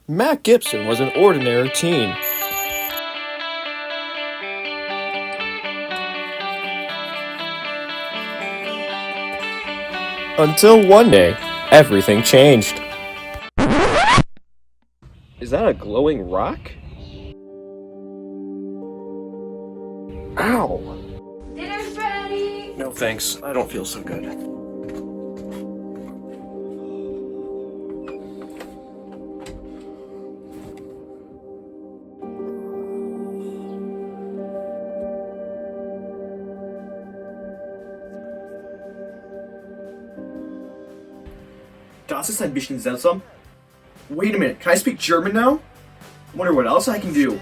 Matt Gibson was an ordinary teen. Until one day, everything changed. Is that a glowing rock? Ow! Dinner's ready! No thanks, I don't feel so good. Das ist ein bisschen seltsam. Wait a minute, can I speak German now? I wonder what else I can do.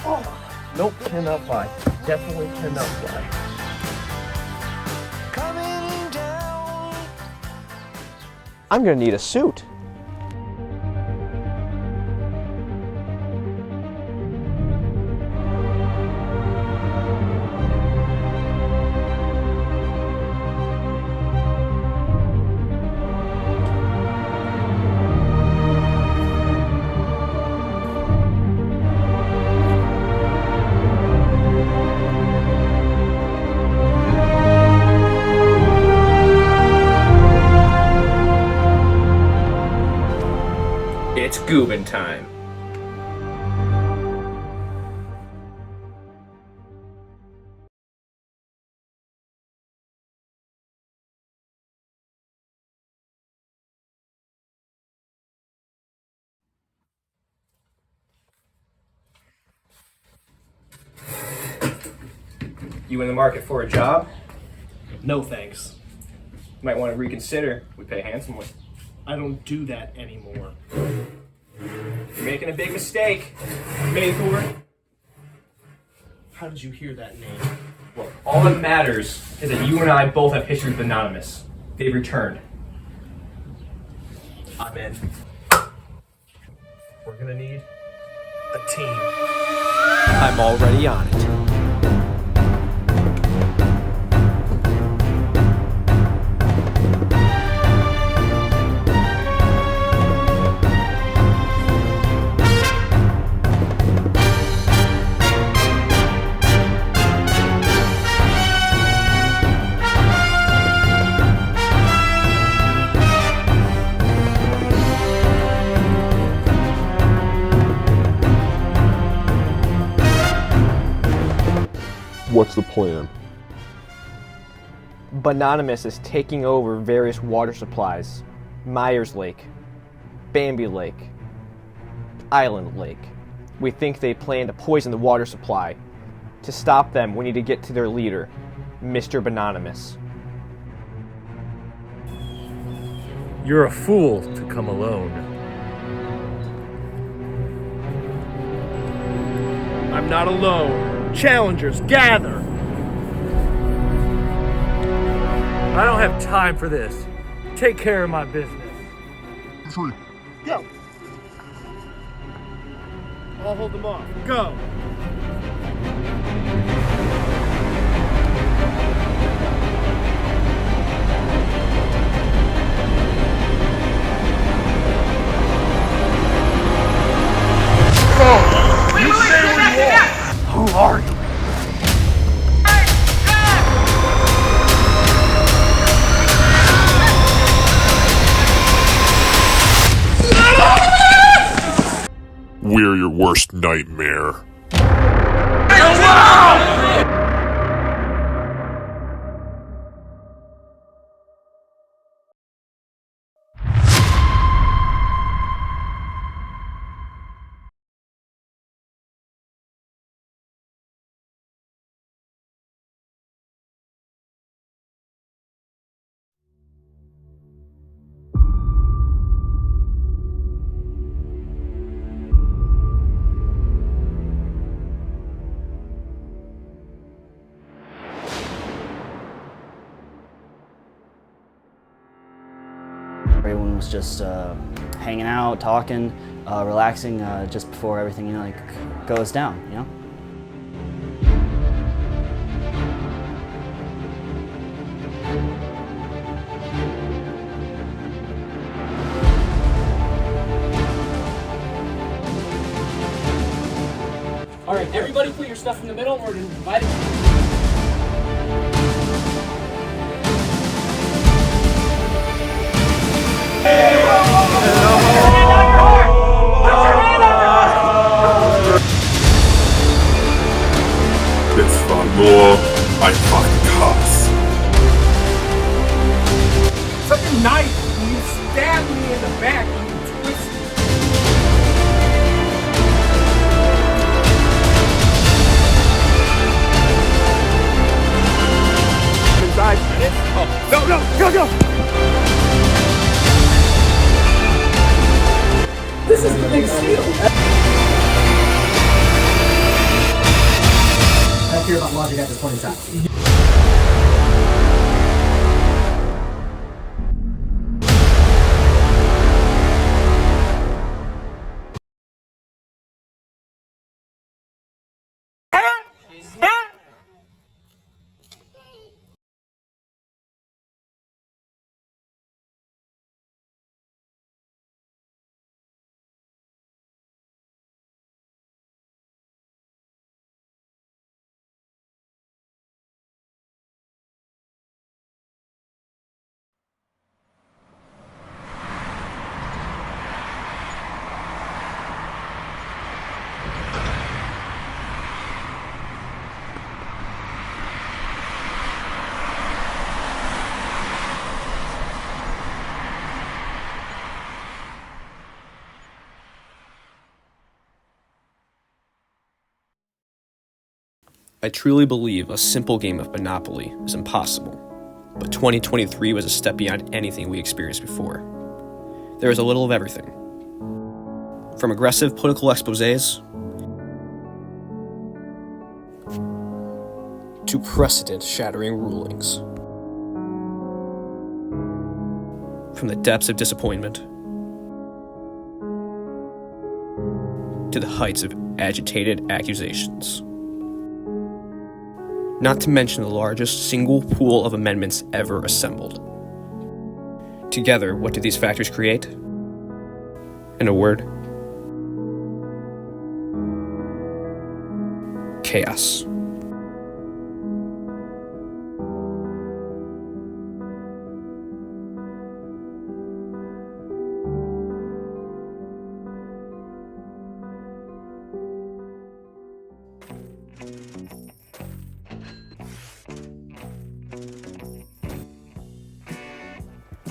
Oh, nope, cannot fly. Definitely cannot fly. I'm gonna need a suit. It's Goobin time. You in the market for a job? No thanks. Might want to reconsider. We pay handsomely. I don't do that anymore. You're making a big mistake, Maythor. How did you hear that name? Well, all that matters is that you and I both have history with Anonymous. They've returned. I'm in. We're gonna need a team. I'm already on it. What's the plan? Anonymous is taking over various water supplies. Myers Lake, Bambi Lake, Island Lake. We think they plan to poison the water supply. To stop them, we need to get to their leader, Mr. Anonymous. You're a fool to come alone. I'm not alone. Challengers, gather! I don't have time for this. Take care of my business. Go! I'll hold them off. Go! Who are you? We're your worst nightmare. Everyone was just hanging out, talking, relaxing just before everything, goes down, All right, everybody put your stuff in the middle. We're going to divide it. It's Ferraro. I fucking cuss. It's like a knife, and you stab me in the back and you twist it. Inside. Oh, no, no, go, go! This is the big steal. I hear about logic at this point in time. I truly believe a simple game of Monopoly is impossible, but 2023 was a step beyond anything we experienced before. There was a little of everything. From aggressive political exposés to precedent-shattering rulings. From the depths of disappointment to the heights of agitated accusations. Not to mention the largest single pool of amendments ever assembled. Together, what do these factors create? In a word, chaos.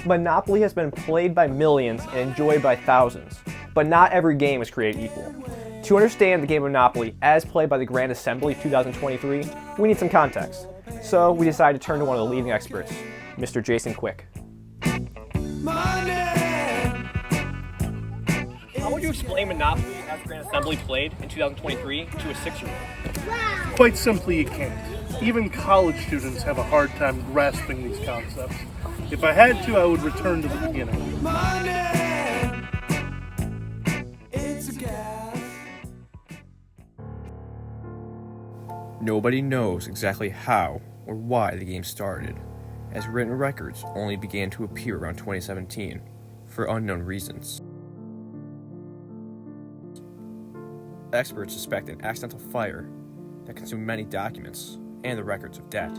Monopoly has been played by millions and enjoyed by thousands, but not every game is created equal. To understand the game of Monopoly as played by the Grand Assembly 2023, we need some context. So we decided to turn to one of the leading experts, Mr. Jason Quick. How would you explain Monopoly as the Grand Assembly played in 2023 to a 6-year-old? Quite simply, you can't. Even college students have a hard time grasping these concepts. If I had to, I would return to the beginning. Nobody knows exactly how or why the game started, as written records only began to appear around 2017, for unknown reasons. Experts suspect an accidental fire that consumed many documents and the records of debt.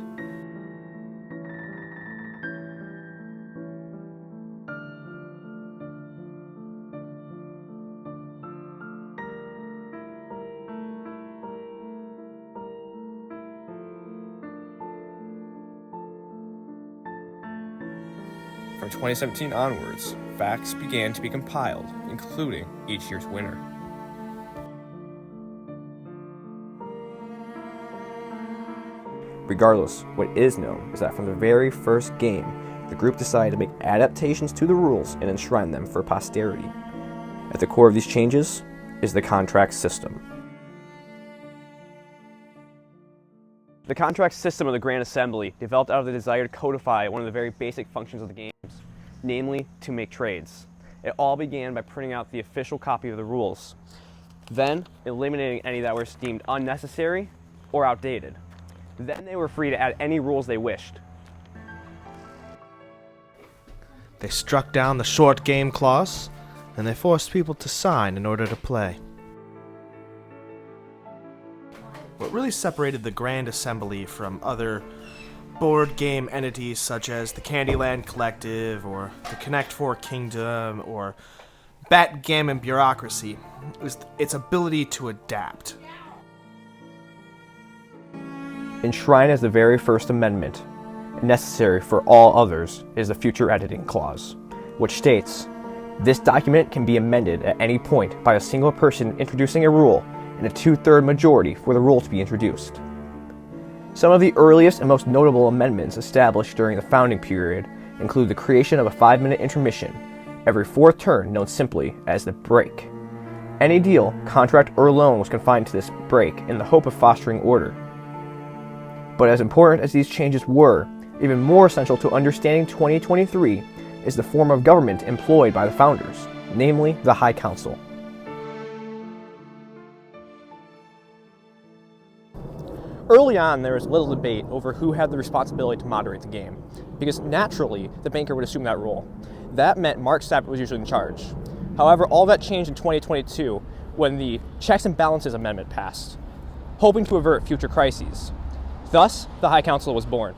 From 2017 onwards, facts began to be compiled, including each year's winner. Regardless, what is known is that from the very first game, the group decided to make adaptations to the rules and enshrine them for posterity. At the core of these changes is the contract system. The contract system of the Grand Assembly developed out of the desire to codify one of the very basic functions of the games, namely to make trades. It all began by printing out the official copy of the rules, then eliminating any that were deemed unnecessary or outdated. Then they were free to add any rules they wished. They struck down the short game clause, and they forced people to sign in order to play. What really separated the Grand Assembly from other board game entities such as the Candyland Collective or the Connect Four Kingdom or Backgammon Bureaucracy is its ability to adapt. Enshrined as the very first amendment, necessary for all others, is the future editing clause, which states, "This document can be amended at any point by a single person introducing a rule and a 2/3 majority for the rule to be introduced." Some of the earliest and most notable amendments established during the founding period include the creation of a 5-minute intermission every fourth turn, known simply as the break. Any deal, contract, or loan was confined to this break in the hope of fostering order. But as important as these changes were, even more essential to understanding 2023 is the form of government employed by the founders, namely the High Council. Early on, there was little debate over who had the responsibility to moderate the game, because naturally, the banker would assume that role. That meant Mark Sapp was usually in charge. However, all that changed in 2022 when the Checks and Balances Amendment passed, hoping to avert future crises. Thus, the High Council was born.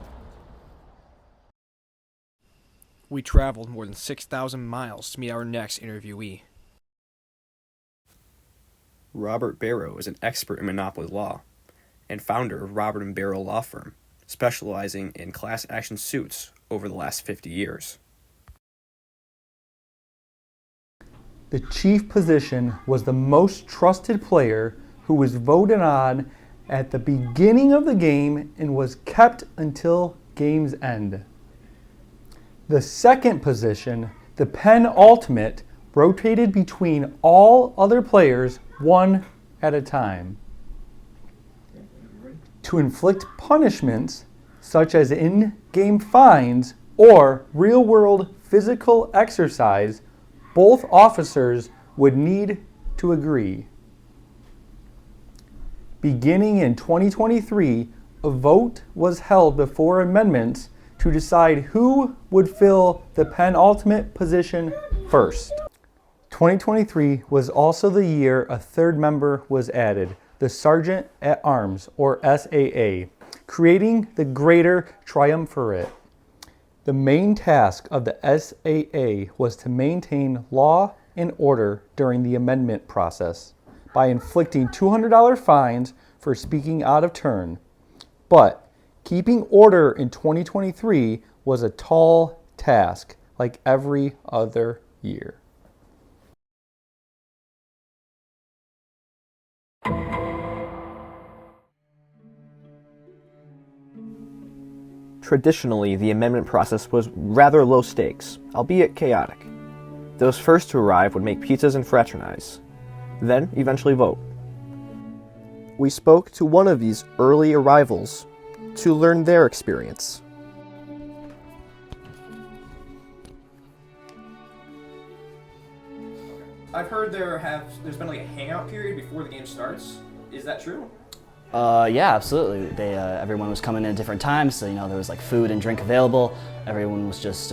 We traveled more than 6,000 miles to meet our next interviewee. Robert Barrow is an expert in monopoly law and founder of Robert & Barrow Law Firm, specializing in class action suits over the last 50 years. The chief position was the most trusted player who was voted on at the beginning of the game and was kept until game's end. The second position, the penultimate, rotated between all other players one at a time. To inflict punishments, such as in-game fines or real-world physical exercise, both officers would need to agree. Beginning in 2023, a vote was held before amendments to decide who would fill the penultimate position first. 2023 was also the year a third member was added, the Sergeant at Arms, or SAA, creating the greater triumvirate. The main task of the SAA was to maintain law and order during the amendment process by inflicting $200 fines for speaking out of turn. But keeping order in 2023 was a tall task, like every other year. Traditionally, the amendment process was rather low stakes, albeit chaotic. Those first to arrive would make pizzas and fraternize, then eventually vote. We spoke to one of these early arrivals to learn their experience. I've heard there's been like a hangout period before the game starts. Is that true? Yeah, absolutely. Everyone was coming in at different times, so there was like food and drink available. Everyone was just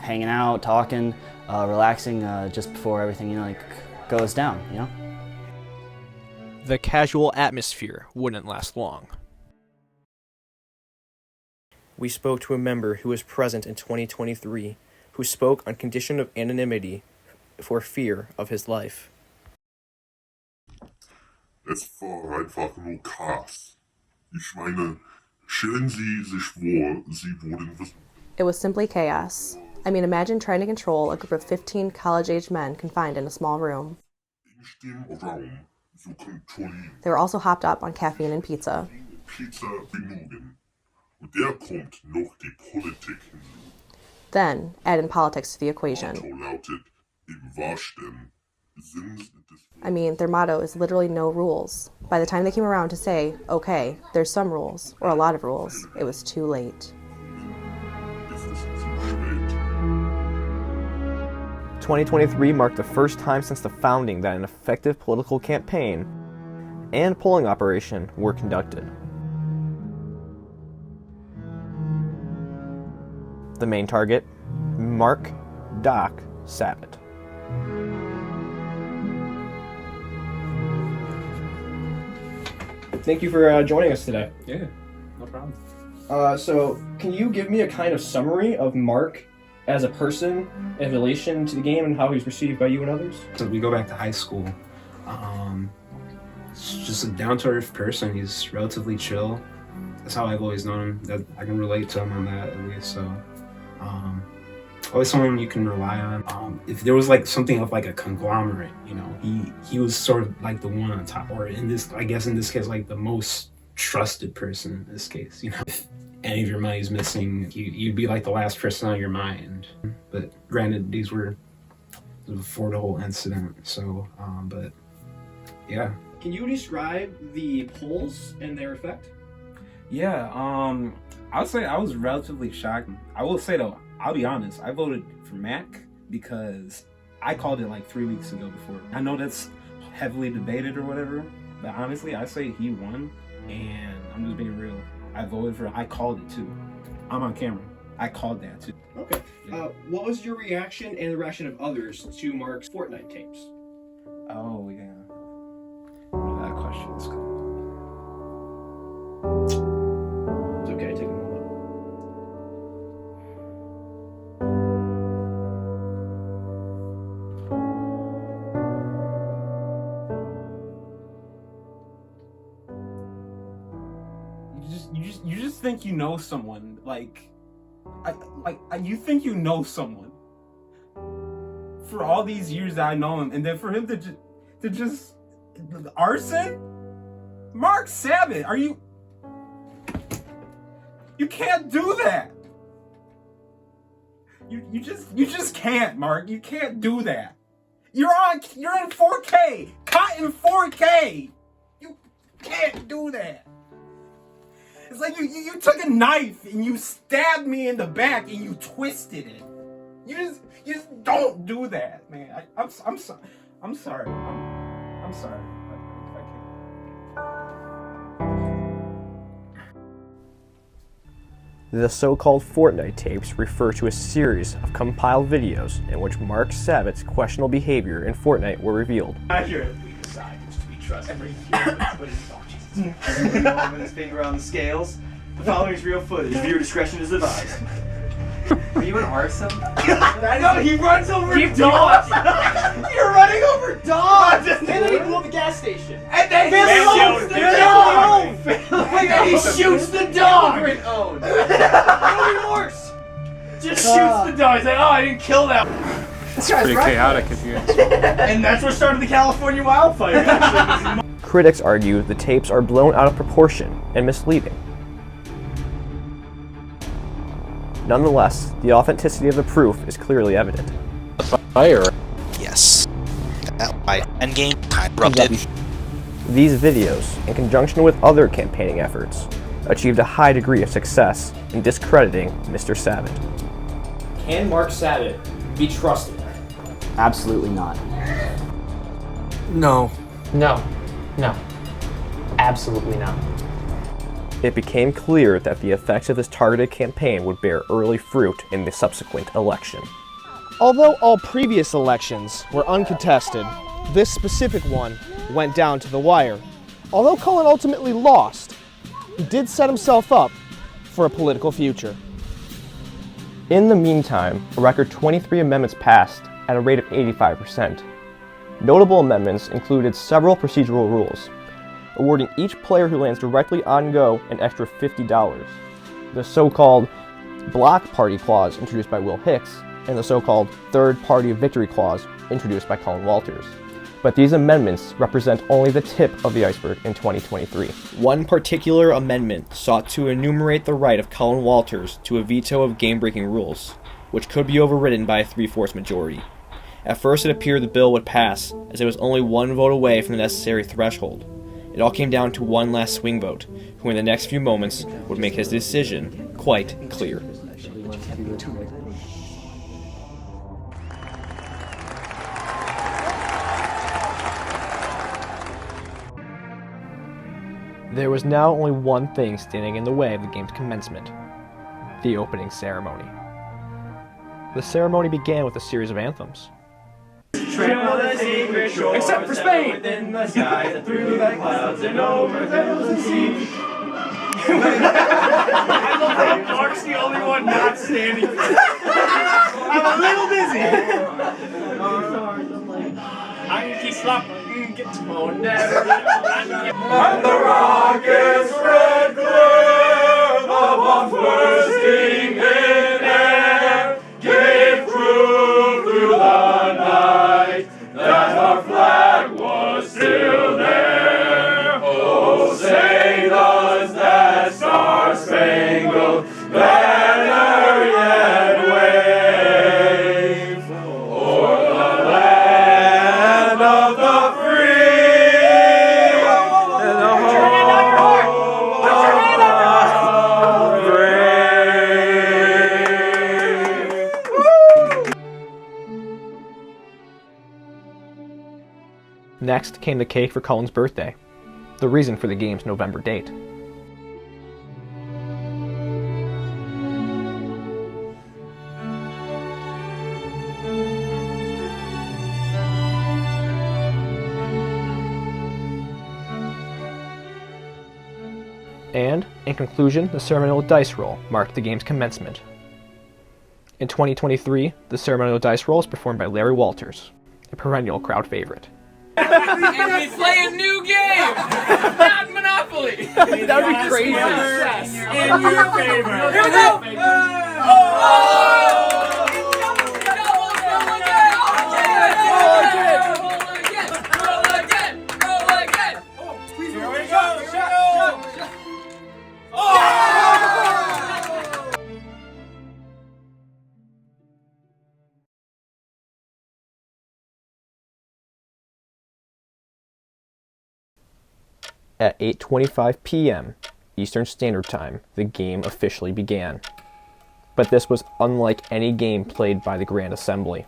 hanging out, talking, relaxing just before everything goes down. The casual atmosphere wouldn't last long. We spoke to a member who was present in 2023, who spoke on condition of anonymity for fear of his life. Es war einfach nur krass. Ich meine, stellen Sie sich vor, Sie wurden... It was simply chaos. I mean, imagine trying to control a group of 15 college-aged men confined in a small room. They were also hopped up on caffeine and pizza. Then, add in politics to the equation. I mean, their motto is literally no rules. By the time they came around to say, okay, there's some rules, or a lot of rules, it was too late. 2023 marked the first time since the founding that an effective political campaign and polling operation were conducted. The main target, Mark Doc Sabat. thank you for joining us today. Yeah, no problem. So, can you give me a kind of summary of Mark as a person in relation to the game and how he's perceived by you and others? So we go back to high school. He's just a down-to-earth person. He's relatively chill. That's how I've always known him. That I can relate to him on that at least. So, always someone you can rely on. If there was like something of like a conglomerate, you know, he was sort of like the one on top, or in this, I guess in this case, like the most trusted person in this case. You know, if any of your money's missing, you'd be like the last person on your mind. But granted, these were before the whole incident. So, but yeah. Can you describe the polls and their effect? Yeah, I would say I was relatively shocked. I will say though, I'll be honest, I voted for Mac because I called it like 3 weeks ago before. I know that's heavily debated or whatever, but honestly, I say he won, and I'm just being real. I called it too. I'm on camera. I called that too. Okay. What was your reaction and the reaction of others to Mark's Fortnite tapes? Oh, yeah. That question is cool. It's okay, take a moment. You just think you know someone, you think you know someone for all these years that I know him, and then for him to just arson? Mark Sabat, you can't do that. You just can't, Mark. You can't do that. You're in 4K. Caught in 4K. You can't do that. It's like you took a knife and you stabbed me in the back and you twisted it. You just don't do that, man. I'm sorry. I'm sorry. I can't. The so-called Fortnite tapes refer to a series of compiled videos in which Mark Sabat's questionable behavior in Fortnite were revealed. Accurately decide to be trusted. Every with his finger on the scales. The following is real footage. Viewer discretion is advised. Are you an arson? No, he runs over dogs. You're running over dogs. And then he blew up the gas station. And then he shoots the dog. And then he shoots the dog. No remorse. Just shoots the dog. He's like, oh, I didn't kill that. It's pretty chaotic if you ask me. And that's what started the California wildfire. Actually. Critics argue the tapes are blown out of proportion and misleading. Nonetheless, the authenticity of the proof is clearly evident. Fire. Yes. By endgame, time erupted. These videos, in conjunction with other campaigning efforts, achieved a high degree of success in discrediting Mr. Sabat. Can Mark Sabat be trusted? Absolutely not. No. No. No. Absolutely not. It became clear that the effects of this targeted campaign would bear early fruit in the subsequent election. Although all previous elections were uncontested, this specific one went down to the wire. Although Cullen ultimately lost, he did set himself up for a political future. In the meantime, a record 23 amendments passed at a rate of 85%. Notable amendments included several procedural rules, awarding each player who lands directly on go an extra $50. The so-called Block Party Clause introduced by Will Hicks, and the so-called Third Party Victory Clause introduced by Cullen Walters. But these amendments represent only the tip of the iceberg in 2023. One particular amendment sought to enumerate the right of Cullen Walters to a veto of game-breaking rules, which could be overridden by a 3/4 majority. At first it appeared the bill would pass, as it was only one vote away from the necessary threshold. It all came down to one last swing vote, who in the next few moments would make his decision quite clear. There was now only one thing standing in the way of the game's commencement: the opening ceremony. The ceremony began with a series of anthems. trample the secret shores. Except for Spain. Within the skies and through the clouds and over hills and seas. I love that Mark's the only one not standing. I'm a little dizzy. I can keep slapping, get to moan, never. And the rockets red glare, the bombs bursting in air, gave proof through the night that our flag was still there. Oh, say does that star-spangled banner yet wave o'er the land of the free and the home of the brave. Next came the cake for Cullen's birthday, the reason for the game's November date. And, in conclusion, the ceremonial dice roll marked the game's commencement. In 2023, the ceremonial dice roll is performed by Larry Walters, a perennial crowd favorite. And we play a new game! Not Monopoly! That would be crazy. In your favor. Here we go! At 8:25 p.m. Eastern Standard Time, the game officially began. But this was unlike any game played by the Grand Assembly.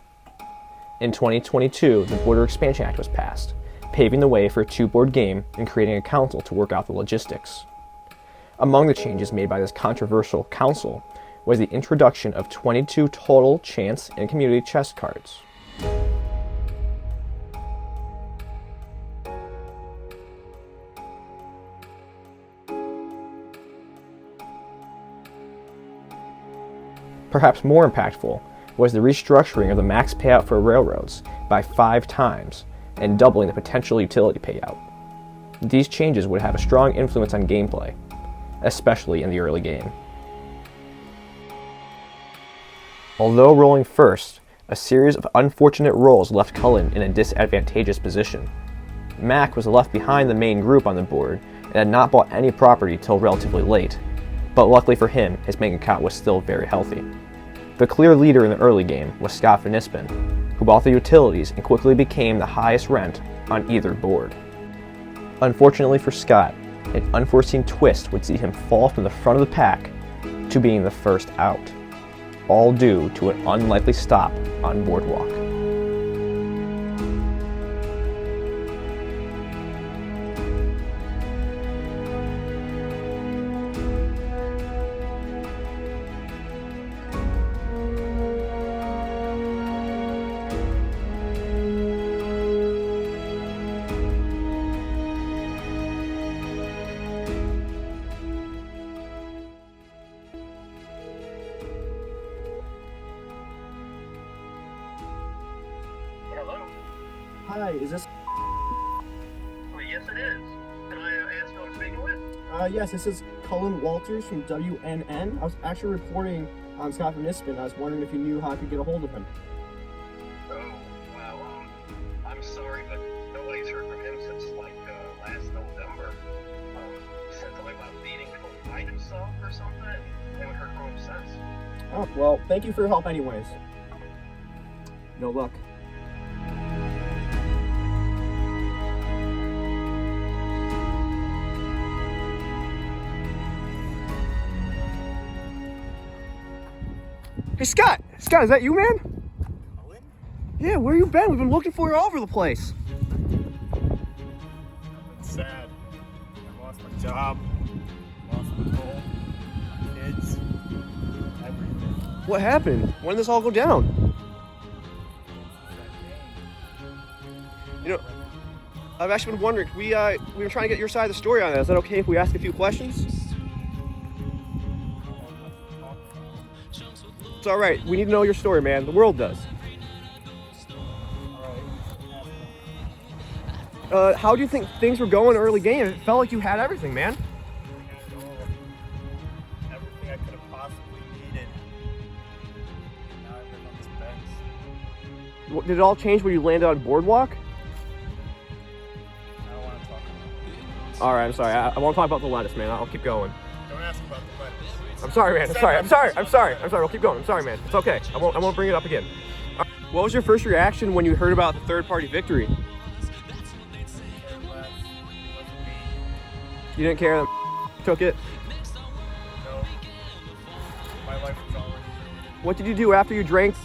In 2022, the Border Expansion Act was passed, paving the way for a two-board game and creating a council to work out the logistics. Among the changes made by this controversial council was the introduction of 22 total chance and community chess cards. Perhaps more impactful was the restructuring of the max payout for railroads by 5 times and doubling the potential utility payout. These changes would have a strong influence on gameplay, especially in the early game. Although rolling first, a series of unfortunate rolls left Cullen in a disadvantageous position. Mac was left behind the main group on the board and had not bought any property till relatively late, but luckily for him, his bank account was still very healthy. The clear leader in the early game was Scott Van Nispen, who bought the utilities and quickly became the highest rent on either board. Unfortunately for Scott, an unforeseen twist would see him fall from the front of the pack to being the first out, all due to an unlikely stop on Boardwalk. Hi, is this? Well, yes, it is. Can I ask who I'm speaking with? Yes, this is Cullen Walters from WNN. I was actually reporting on Scott Van Nispen. I was wondering if you knew how I could get a hold of him. Oh, wow. I'm sorry, but nobody's heard from him since last November. Said something about needing to find himself or something. I haven't heard from him since. Oh, well, thank you for your help anyways. No luck. Hey, Scott! Scott, is that you, man? Cullen? Yeah, where you been? We've been looking for you all over the place. It's sad. I lost my job, lost my home, kids, everything. What happened? When did this all go down? You know, I've actually been wondering, we were trying to get your side of the story on that. Is that okay if we ask a few questions? It's all right. We need to know your story, man. The world does. How do you think things were going early game? It felt like you had everything, man. Everything I could have possibly needed. Now I live on this bench. Did it all change when you landed on Boardwalk? I don't want to talk about it. All right, I'm sorry. I won't talk about the lettuce, man. I'll keep going. Don't ask about the lettuce. I'm sorry, man. I'm sorry. We'll keep going. I'm sorry, man. It's okay. I won't bring it up again. What was your first reaction when you heard about the third-party victory? You didn't care that took it? No. My life was already ruined. What did you do after you drank?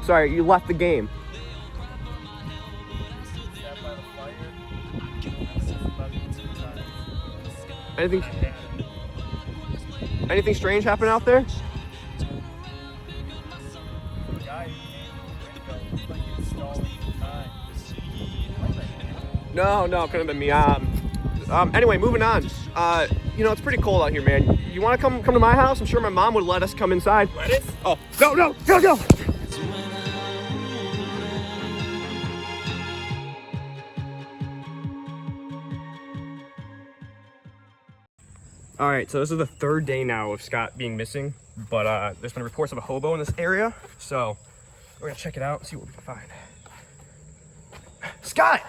You left the game. Sat by the fire. I was about 2 times. Anything strange happen out there? The guy who came to the window looked like he was stalling for time. No, couldn't have been me. Anyway, moving on. It's pretty cold out here, man. You want to come to my house? I'm sure my mom would let us come inside. Lettuce? Oh, no, go! All right, so this is the third day now of Scott being missing, but there's been reports of a hobo in this area, so we're gonna check it out and see what we can find. Scott,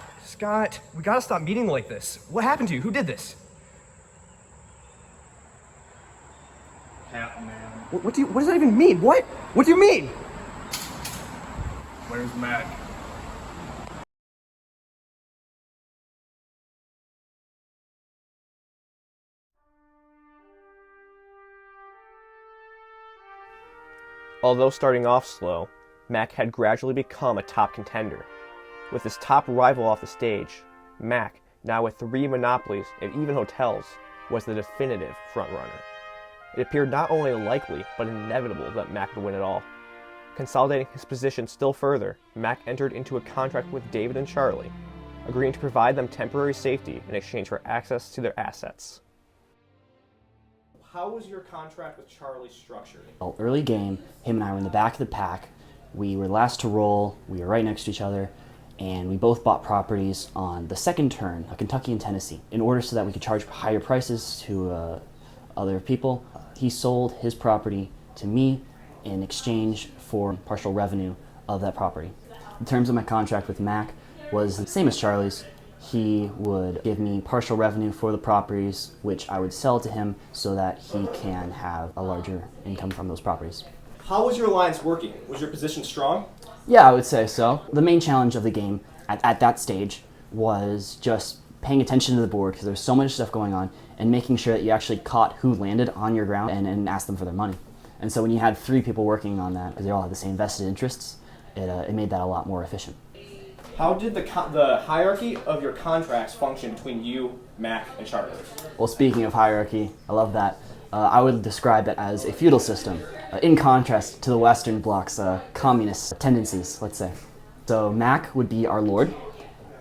we gotta stop meeting like this. What happened to you? Who did this? Hat man. What does that even mean? What do you mean? Where's Mac? Although starting off slow, Mac had gradually become a top contender. With his top rival off the stage, Mac, now with 3 monopolies and even hotels, was the definitive frontrunner. It appeared not only likely, but inevitable that Mac would win it all. Consolidating his position still further, Mac entered into a contract with David and Charlie, agreeing to provide them temporary safety in exchange for access to their assets. How was your contract with Charlie structured? Well, early game, him and I were in the back of the pack. We were last to roll, we were right next to each other, and we both bought properties on the second turn of Kentucky and Tennessee in order so that we could charge higher prices to other people. He sold his property to me in exchange for partial revenue of that property. In terms of my contract with Mac was the same as Charlie's. He would give me partial revenue for the properties, which I would sell to him so that he can have a larger income from those properties. How was your alliance working? Was your position strong? Yeah, I would say so. The main challenge of the game at that stage was just paying attention to the board because there's so much stuff going on and making sure that you actually caught who landed on your ground and asked them for their money. And so when you had 3 people working on that, because they all had the same vested interests, it made that a lot more efficient. How did the hierarchy of your contracts function between you, Mac, and Charlie? Well, speaking of hierarchy, I love that. I would describe it as a feudal system, in contrast to the Western Bloc's communist tendencies, let's say. So Mac would be our lord,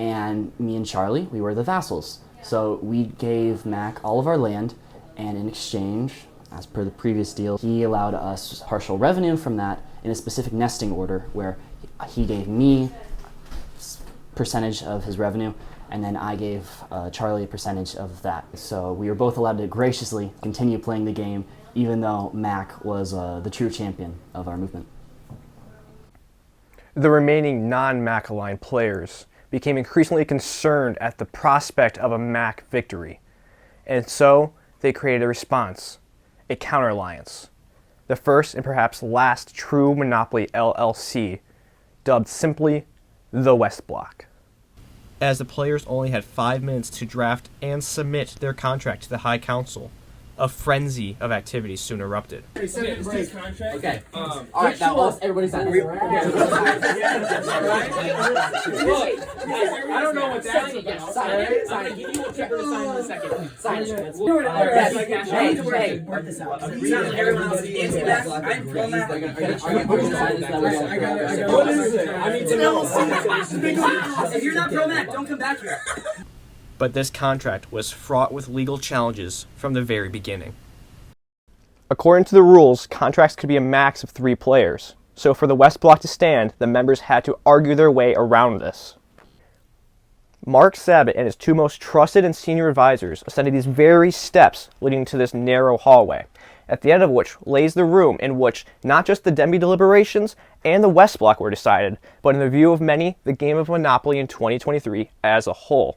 and me and Charlie, we were the vassals. So we gave Mac all of our land, and in exchange, as per the previous deal, he allowed us partial revenue from that in a specific nesting order, where he gave me percentage of his revenue, and then I gave Charlie a percentage of that. So we were both allowed to graciously continue playing the game, even though Mac was the true champion of our movement. The remaining non-Mac aligned players became increasingly concerned at the prospect of a Mac victory, and so they created a response, a counter-alliance. The first and perhaps last true Monopoly LLC, dubbed simply the West Block. As the players only had 5 minutes to draft and submit their contract to the High Council, a frenzy of activity soon erupted. Okay. All right, now everybody sign. I don't know what that's about. Sign it. I'm gonna give you a checker to sign in a second. Sign it. Hey, work this out. Everyone else is that. I'm from that. What is it? I need to know. If you're not pro-Mac, don't come back here. But this contract was fraught with legal challenges from the very beginning. According to the rules, contracts could be a max of 3 players. So for the West Block to stand, the members had to argue their way around this. Mark Sabat and his 2 most trusted and senior advisors ascended these very steps leading to this narrow hallway, at the end of which lays the room in which not just the Denby deliberations and the West Block were decided, but in the view of many, the game of Monopoly in 2023 as a whole.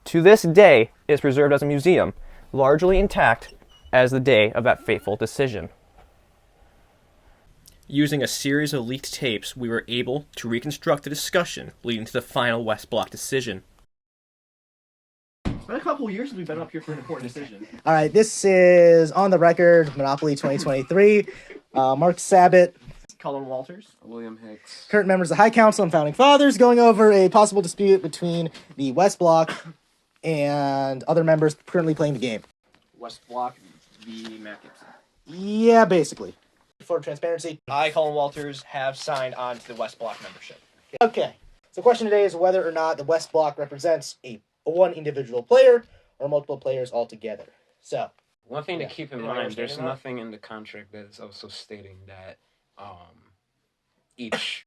To this day, it is preserved as a museum, largely intact as the day of that fateful decision. Using a series of leaked tapes, we were able to reconstruct the discussion leading to the final West Block decision. It's been a couple of years since we've been up here for an important decision. All right, this is On the Record, Monopoly 2023. Mark Sabat, Cullen Walters, William Hicks, current members of the High Council and Founding Fathers, going over a possible dispute between the West Block and other members currently playing the game. West Block v. Matt Gibson. Yeah, basically. For transparency. I, Cullen Walters, have signed on to the West Block membership. Okay, so the question today is whether or not the West Block represents one individual player or multiple players altogether. So, one thing to keep in mind, there's nothing in the contract that is also stating that each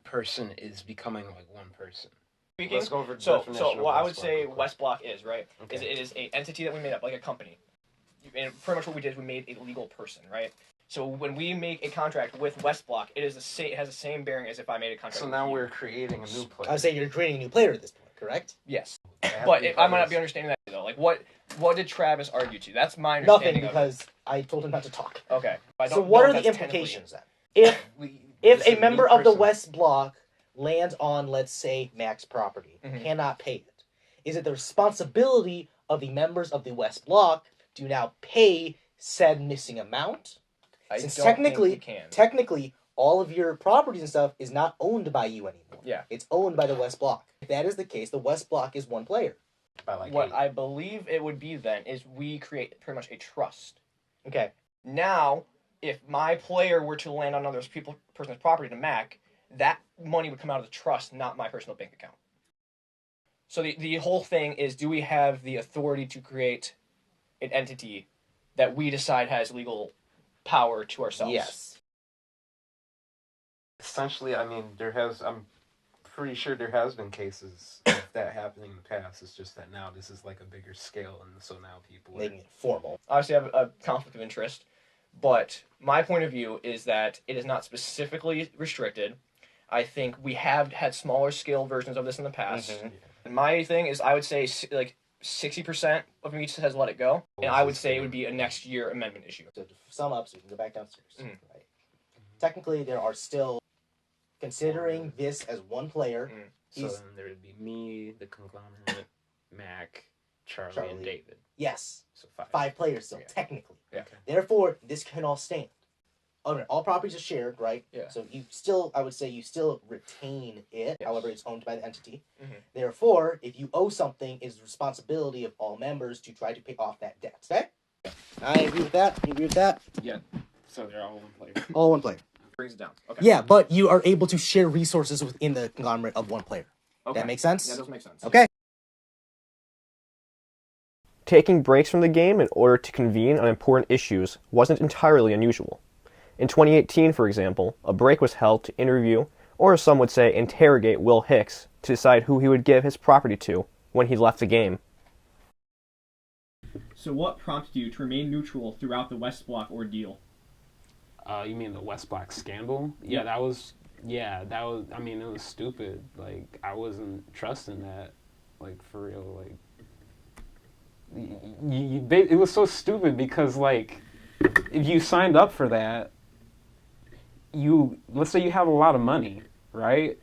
person is becoming like one person. Let's go over the definition so of what I would West say Block. West Block is, right, Okay. is it is an entity that we made up, like a company. And pretty much what we did is we made a legal person, right? So when we make a contract with West Block, it has the same bearing as if I made a contract So with now you. we're creating a new player. I would say you're creating a new player at this point, correct? Yes. But I might not be understanding that, though. Like, what did Travis argue to? That's my understanding. Nothing, because I told him not to talk. Okay. So what are the implications then? If a member of the West Block lands on, let's say, Mac's property, cannot pay it, is it the responsibility of the members of the West Block to now pay said missing amount? Since technically, all of your properties and stuff is not owned by you anymore. Yeah. It's owned by the West Block. If that is the case, the West Block is one player. What I believe it would be then is we create pretty much a trust. Okay. Now, if my player were to land on another person's property to Mac, that money would come out of the trust, not my personal bank account. So the whole thing is, do we have the authority to create an entity that we decide has legal power to ourselves? Yes. Essentially, I mean, I'm pretty sure there has been cases of that happening in the past. It's just that now this is like a bigger scale, and so now people making it formal. Obviously, I have a conflict of interest, but my point of view is that it is not specifically restricted. I think we have had smaller scale versions of this in the past. And my thing is, I would say like 60% of me has let it go, and I would say it would be a next year amendment issue. So to sum up, so we can go back downstairs. Right. Technically, there are still, considering this as one player. So then there would be me, the conglomerate, Mac, Charlie, and David. Yes. So 5 players still, technically. Yeah. Therefore, this can all stand. All properties are shared, right? Yeah. So I would say you still retain it. Yes. However, it's owned by the entity. Therefore, if you owe something, it is the responsibility of all members to try to pay off that debt. Okay? I agree with that. You agree with that? Yeah. So they're all one player. All one player. Brings it down. Okay. Yeah, but you are able to share resources within the conglomerate of one player. Okay. That makes sense? That does make sense. Okay. Taking breaks from the game in order to convene on important issues wasn't entirely unusual. In 2018, for example, a break was held to interview, or some would say interrogate, Will Hicks to decide who he would give his property to when he left the game. So what prompted you to remain neutral throughout the West Block ordeal? You mean the West Block scandal? Yeah. That was, I mean, it was stupid. Like, I wasn't trusting that, like, for real. Like, it was so stupid because, like, if you signed up for that, let's say you have a lot of money, right?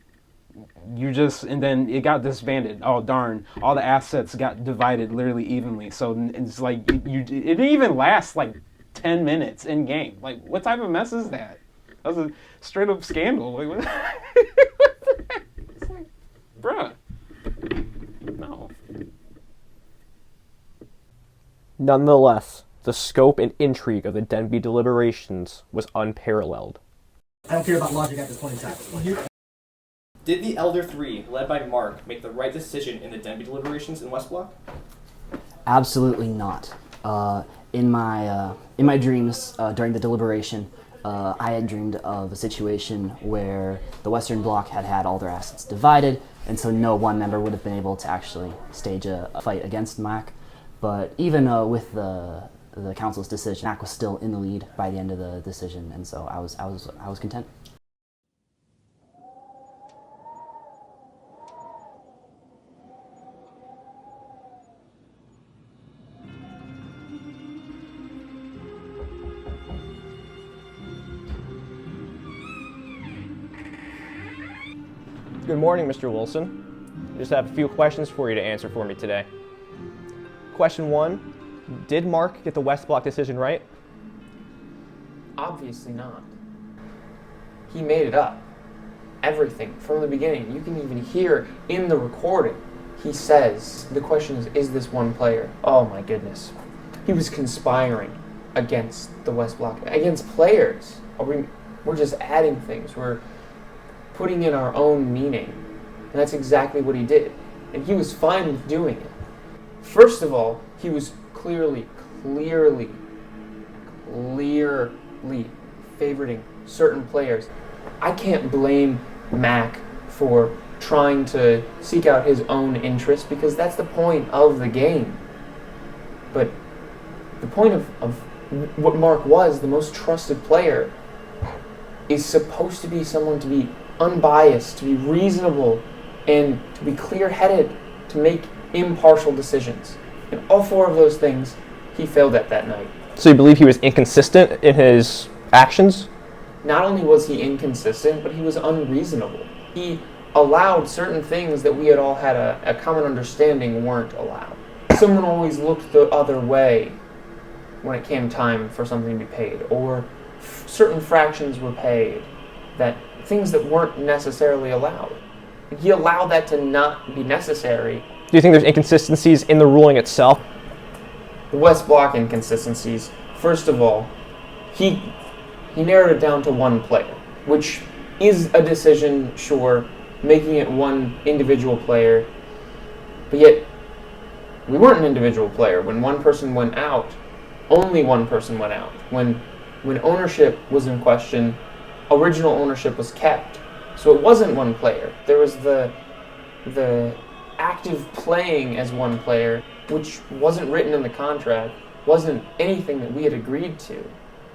and then it got disbanded. Oh darn! All the assets got divided literally evenly. So it's like it didn't even last like 10 minutes in game. Like, what type of mess is that? That was a straight up scandal. Like, what? It's like, bruh. No. Nonetheless, the scope and intrigue of the Denby deliberations was unparalleled. I don't care about logic at this point in time. Did the Elder Three, led by Mark, make the right decision in the Denby deliberations in West Block? Absolutely not. In my dreams during the deliberation, I had dreamed of a situation where the Western Bloc had all their assets divided, and so no one member would have been able to actually stage a fight against Mac. But even with the council's decision, Mac was still in the lead by the end of the decision, and so I was content. Good morning, Mr. Wilson. I just have a few questions for you to answer for me today. Question 1, did Mark get the West Block decision right? Obviously not. He made it up. Everything, from the beginning. You can even hear in the recording, he says, the question is this one player? Oh my goodness. He was conspiring against the West Block, against players. We're just adding things. We're putting in our own meaning. And that's exactly what he did. And he was fine with doing it. First of all, he was clearly favoriting certain players. I can't blame Mac for trying to seek out his own interests because that's the point of the game. But the point of what Mark was, the most trusted player, is supposed to be someone to be unbiased, to be reasonable, and to be clear-headed, to make impartial decisions. And all four of those things he failed at that night. So you believe he was inconsistent in his actions? Not only was he inconsistent, but he was unreasonable. He allowed certain things that we had all had a common understanding weren't allowed. Someone always looked the other way when it came time for something to be paid, or certain fractions were paid, that things that weren't necessarily allowed. He allowed that to not be necessary. Do you think there's inconsistencies in the ruling itself? The West Block inconsistencies. First of all, he narrowed it down to one player, which is a decision, sure, making it one individual player, but yet we weren't an individual player. When one person went out, only one person went out. When ownership was in question, original ownership was kept. So it wasn't one player. There was the active playing as one player, which wasn't written in the contract, wasn't anything that we had agreed to.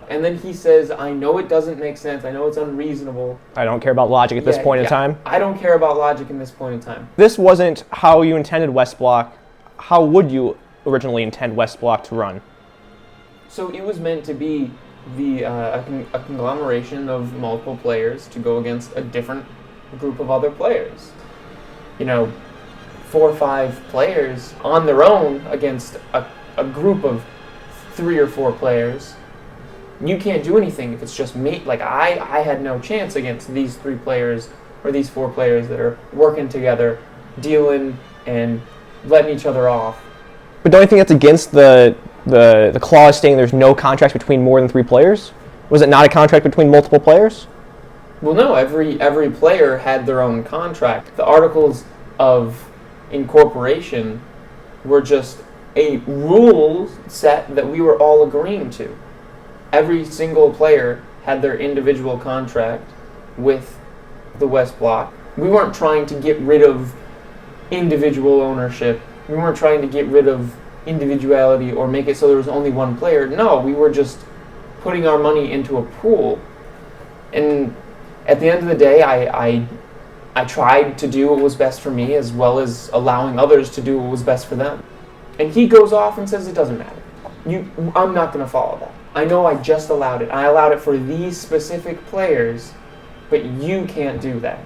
And then he says, I know it doesn't make sense, I know it's unreasonable. I don't care about logic at this point in time. I don't care about logic in this point in time. This wasn't how you intended West Block. How would you originally intend West Block to run? So it was meant to be a conglomeration of multiple players to go against a different group of other players. 4 or 5 players on their own against a group of 3 or 4 players. You can't do anything if it's just me. Like, I had no chance against these 3 players or these 4 players that are working together, dealing and letting each other off. But don't you think that's against the clause stating there's no contracts between more than 3 players? Was it not a contract between multiple players? Well, no, every player had their own contract. The articles of incorporation were just a rule set that we were all agreeing to. Every single player had their individual contract with the West Block. We weren't trying to get rid of individual ownership. We weren't trying to get rid of individuality or make it so there was only one player. No, we were just putting our money into a pool. And at the end of the day, I tried to do what was best for me as well as allowing others to do what was best for them. And he goes off and says it doesn't matter. I'm not going to follow that. I know I just allowed it. I allowed it for these specific players, but you can't do that.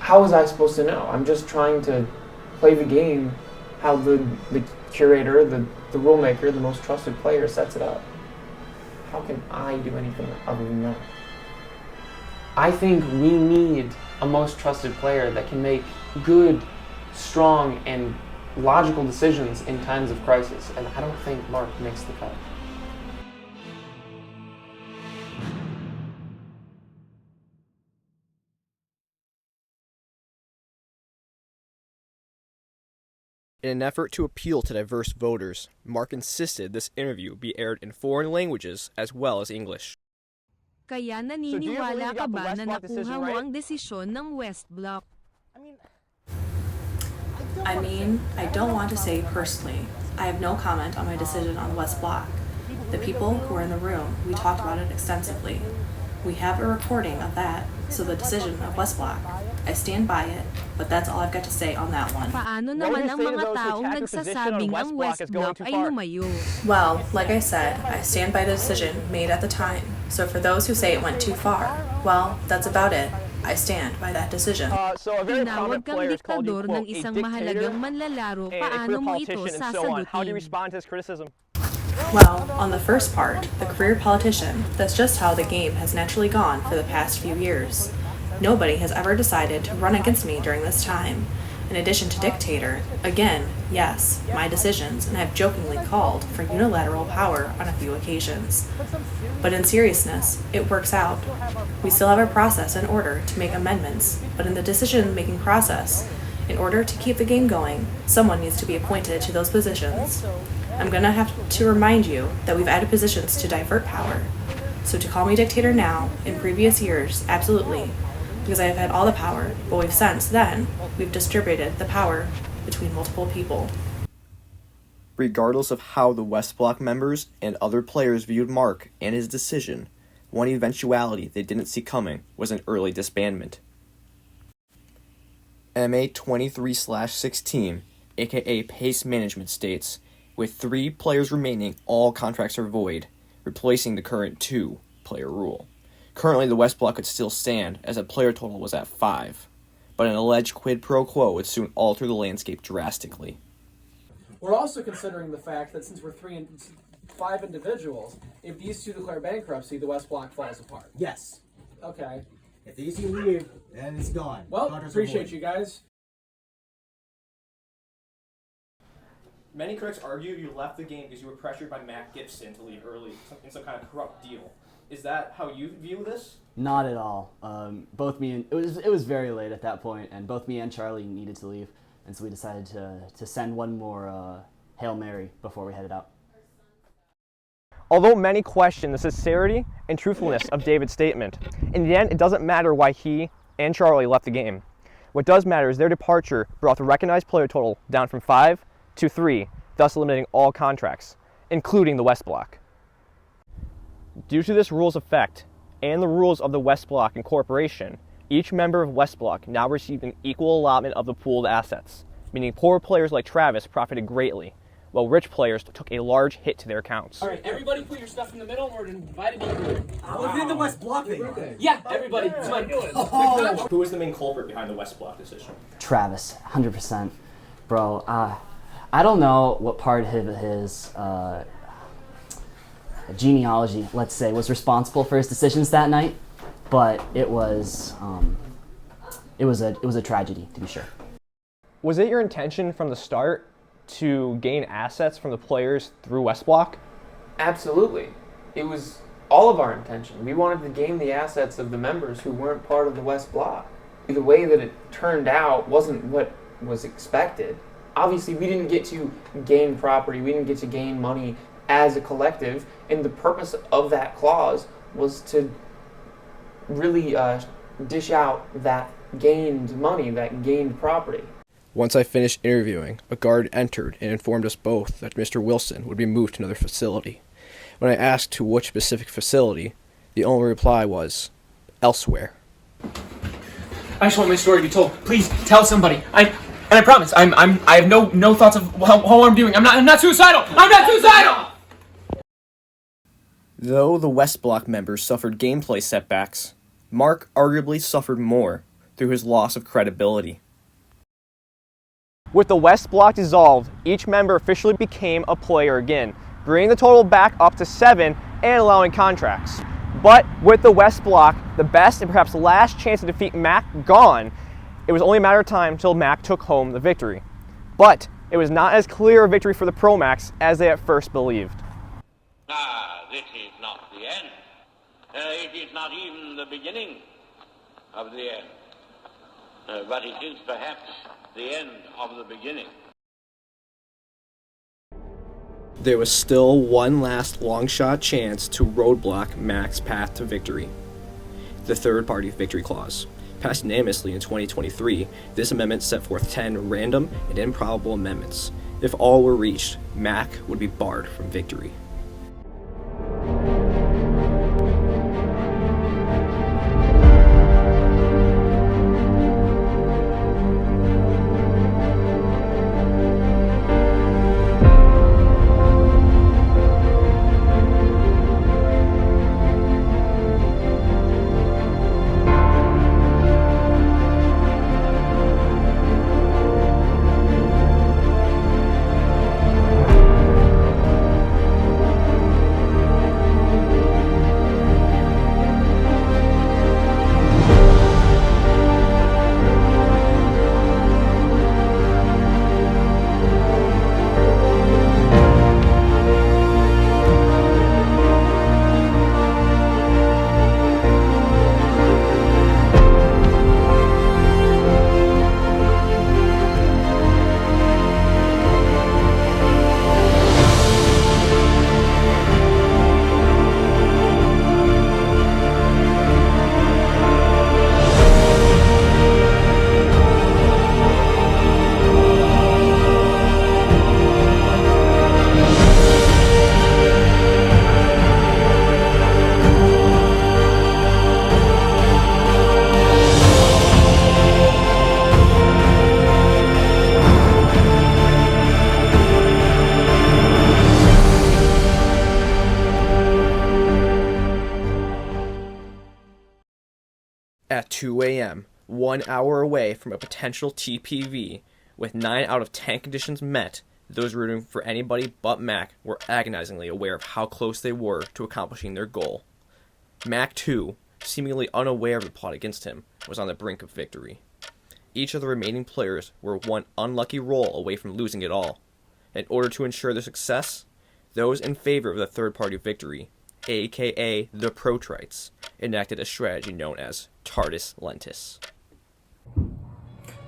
how was I supposed to know? I'm just trying to play the game how the curator, the rule maker, the most trusted player sets it up. How can I do anything other than that? I think we need a most trusted player that can make good, strong, and logical decisions in times of crisis, and I don't think Mark makes the cut. In an effort to appeal to diverse voters, Mark insisted this interview be aired in foreign languages as well as English. Kaya naniniwala ka ba na nakuha mo ang desisyon ng West Block? I mean, I don't want to say personally. I have no comment on my decision on West Block. The people who were in the room, we talked about it extensively. We have a recording of that, so the decision of West Block, I stand by it, but that's all I've got to say on that one. Paano naman ang mga taong nagsasabing ang West Block ay lumayo? Well, like I said, I stand by the decision made at the time. So for those who say it went too far, well, that's about it. I stand by that decision. Tinawag kang diktador ng isang mahalagang manlalaro, paano mo ito sasagutin? How do you respond to his criticism? Well, on the first part, the career politician, that's just how the game has naturally gone for the past few years. Nobody has ever decided to run against me during this time. In addition to dictator, again, yes, my decisions, and I've jokingly called for unilateral power on a few occasions. But in seriousness, it works out. We still have a process in order to make amendments, but in the decision-making process, in order to keep the game going, someone needs to be appointed to those positions. I'm gonna have to remind you that we've added positions to divert power. So to call me dictator now, in previous years, absolutely, because I have had all the power, but since then, we've distributed the power between multiple people. Regardless of how the West Block members and other players viewed Mark and his decision, one eventuality they didn't see coming was an early disbandment. MA 23/16, aka Pace Management, states, with 3 players remaining, all contracts are void, replacing the current 2-player rule. Currently, the West Block could still stand, as a player total was at 5, but an alleged quid pro quo would soon alter the landscape drastically. We're also considering the fact that since we're 5 individuals, if these 2 declare bankruptcy, the West Block falls apart. Yes. Okay. If these 2 leave, then it's gone. Well, Contracts are appreciate void. you guys. Many critics argue you left the game because you were pressured by Matt Gibson to leave early in some kind of corrupt deal. Is that how you view this? Not at all. Both me and it was very late at that point, and both me and Charlie needed to leave, and so we decided to send one more Hail Mary before we headed out. Although many question the sincerity and truthfulness of David's statement, in the end it doesn't matter why he and Charlie left the game. What does matter is their departure brought the recognized player total down from 5 to 3, thus eliminating all contracts, including the West Block. Due to this rule's effect, and the rules of the West Block Incorporation, each member of West Block now received an equal allotment of the pooled assets, meaning poor players like Travis profited greatly, while rich players took a large hit to their accounts. All right, everybody put your stuff in the middle. We're invited to the group. Within the West Block thing. Yeah, everybody. It's fine. Who was the main culprit behind the West Block decision? Travis, 100%. Bro, I don't know what part of his genealogy, let's say, was responsible for his decisions that night, but it was a tragedy, to be sure. Was it your intention from the start to gain assets from the players through West Block? Absolutely. It was all of our intention. We wanted to gain the assets of the members who weren't part of the West Block. The way that it turned out wasn't what was expected. Obviously, we didn't get to gain property, we didn't get to gain money as a collective, and the purpose of that clause was to really dish out that gained money, that gained property. Once I finished interviewing, a guard entered and informed us both that Mr. Wilson would be moved to another facility. When I asked to which specific facility, the only reply was, elsewhere. I just want my story to be told. Please tell somebody. And I promise, I have no thoughts of how I'm doing. I'm not suicidal. I'm not suicidal. Though the West Block members suffered gameplay setbacks, Mark arguably suffered more through his loss of credibility. With the West Block dissolved, each member officially became a player again, bringing the total back up to 7 and allowing contracts. But with the West Block, the best and perhaps last chance to defeat Mac gone, it was only a matter of time until Mac took home the victory. But it was not as clear a victory for the Pro Macs as they at first believed. This is not the end. It is not even the beginning of the end. But it is perhaps the end of the beginning. There was still one last long-shot chance to roadblock Mac's path to victory. The third-party victory clause. Passed unanimously in 2023, this amendment set forth 10 random and improbable amendments. If all were reached, Mac would be barred from victory. At 2 a.m., 1 hour away from a potential TPV, with 9 out of 10 conditions met, those rooting for anybody but Mac were agonizingly aware of how close they were to accomplishing their goal. Mac, too, seemingly unaware of the plot against him, was on the brink of victory. Each of the remaining players were one unlucky roll away from losing it all. In order to ensure their success, those in favor of the third-party victory, aka the Protrites, enacted a strategy known as Tardis Lentis.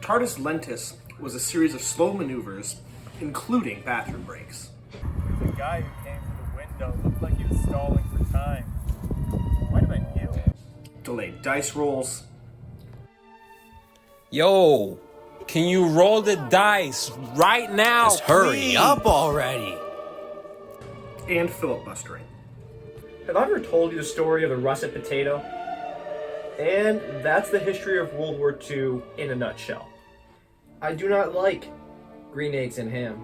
Tardis Lentis was a series of slow maneuvers, including bathroom breaks. The guy who came through the window looked like he was stalling for time. Might have been you. Delayed dice rolls. Yo, can you roll the dice right now? Just hurry up already. And filibustering. Have I ever told you the story of the russet potato? And that's the history of World War II in a nutshell. I do not like green eggs and ham.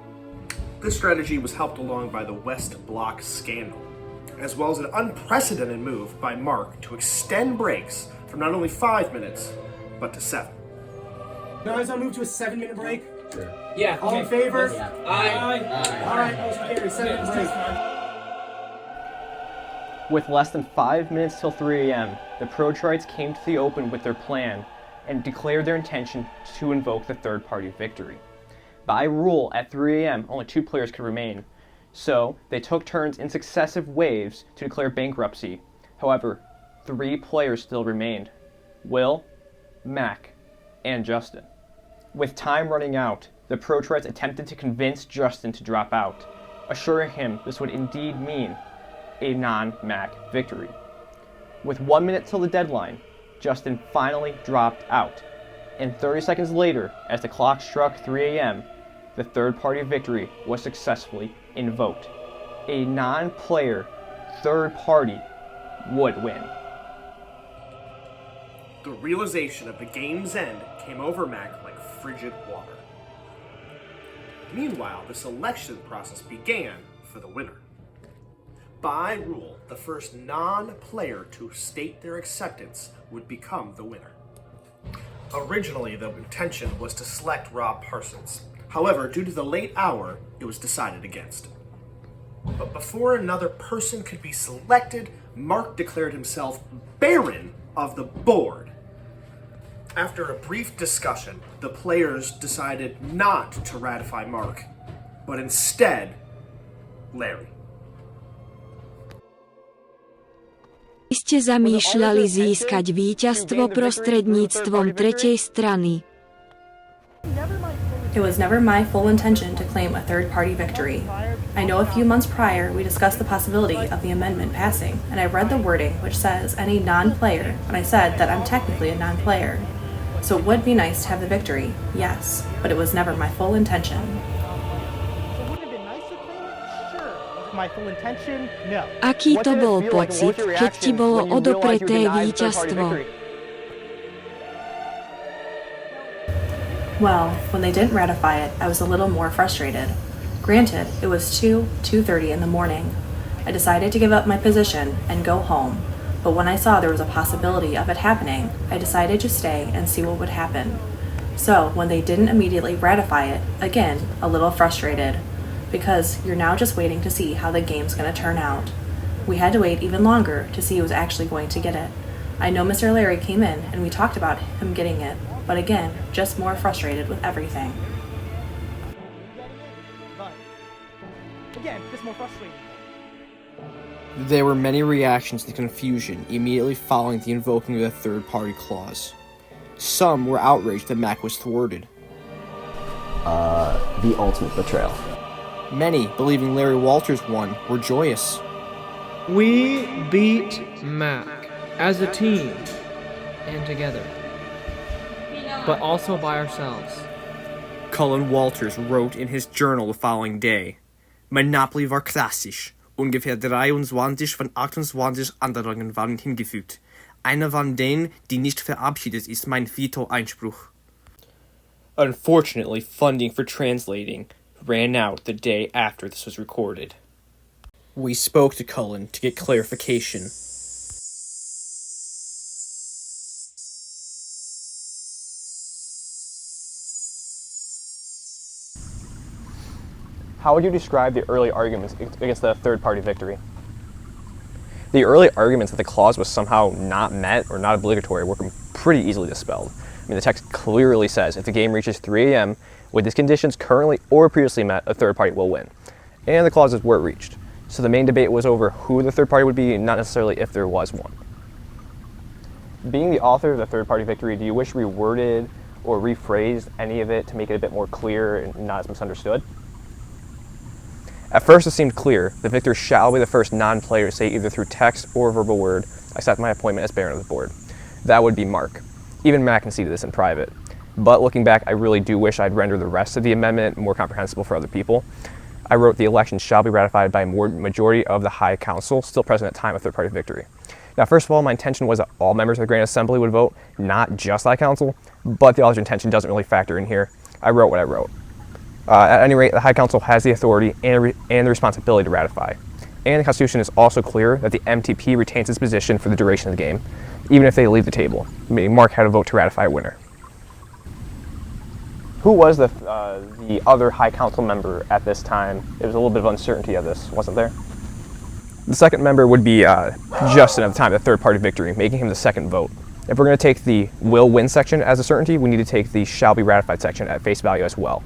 This strategy was helped along by the West Block scandal, as well as an unprecedented move by Mark to extend breaks from not only 5 minutes, but to 7. Guys, I'll move to a 7-minute break. Sure. Yeah. All in favor? Yeah. Aye. All right, motion carries. 7-minute break. With less than 5 minutes till 3 a.m., the Protrites came to the open with their plan and declared their intention to invoke the third-party victory. By rule, at 3 a.m., only 2 players could remain, so they took turns in successive waves to declare bankruptcy. However, 3 players still remained: Will, Mac, and Justin. With time running out, the Protrites attempted to convince Justin to drop out, assuring him this would indeed mean a non-Mac victory. With 1 minute till the deadline, Justin finally dropped out, and 30 seconds later, as the clock struck 3 a.m., the third-party victory was successfully invoked. A non-player third party would win. The realization of the game's end came over Mac like frigid water. Meanwhile, the selection process began for the winner. By rule, the first non-player to state their acceptance would become the winner. Originally, the intention was to select Rob Parsons. However, due to the late hour, it was decided against. But before another person could be selected, Mark declared himself Baron of the board. After a brief discussion, the players decided not to ratify Mark, but instead, Larry. Ste zamýšľali získať víťazstvo prostredníctvom tretej strany. It was never my full intention to claim a third-party victory. I know a few months prior we discussed the possibility of the amendment passing, and I read the wording which says any non-player, and I said that I'm technically a non-player. So it would be nice to have the victory, yes, but it was never my full intention. My full intention? No. Aký to bol pocit, keď ti bolo odopreté víťazstvo? Well, when they didn't ratify it, I was a little more frustrated. Granted, it was 2:30 in the morning. I decided to give up my position and go home, but when I saw there was a possibility of it happening, I decided to stay and see what would happen. So, when they didn't immediately ratify it, again, a little frustrated, because you're now just waiting to see how the game's going to turn out. We had to wait even longer to see who was actually going to get it. I know Mr. Larry came in and we talked about him getting it, but again, just more frustrated with everything. Again, just more frustrating. There were many reactions to confusion immediately following the invoking of the third-party clause. Some were outraged that Mac was thwarted. The ultimate betrayal. Many, believing Larry Walters won, were joyous. We beat Mac as a team and together, but also by ourselves. Cullen Walters wrote in his journal the following day, Monopoly war klassisch. Ungefähr 23 von 28 Anderungen waren hingefügt. Einer von denen, die nicht verabschiedet, ist mein Veto-Einspruch. Unfortunately, funding for translating ran out the day after this was recorded. We spoke to Cullen to get clarification. How would you describe the early arguments against the third-party victory? The early arguments that the clause was somehow not met or not obligatory were pretty easily dispelled. I mean, the text clearly says if the game reaches 3 a.m. with these conditions currently or previously met, a third party will win. And the clauses were reached. So the main debate was over who the third party would be, not necessarily if there was one. Being the author of the third-party victory, do you wish reworded or rephrased any of it to make it a bit more clear and not as misunderstood? At first it seemed clear, the victor shall be the first non-player to say either through text or verbal word, I accept my appointment as Baron of the board. That would be Mark. Even Matt conceded this in private. But looking back, I really do wish I'd rendered the rest of the amendment more comprehensible for other people. I wrote the election shall be ratified by a majority of the High Council, still present at time of third-party victory. Now, first of all, my intention was that all members of the Grand Assembly would vote, not just High Council, but the author's intention doesn't really factor in here. I wrote what I wrote. At any rate, the High Council has the authority and the responsibility to ratify. And the Constitution is also clear that the MTP retains its position for the duration of the game, even if they leave the table, meaning Mark had a vote to ratify a winner. Who was the other High Council member at this time? There was a little bit of uncertainty of this, wasn't there? The second member would be Justin at the time of the third-party victory, making him the second vote. If we're going to take the will win section as a certainty, we need to take the shall be ratified section at face value as well.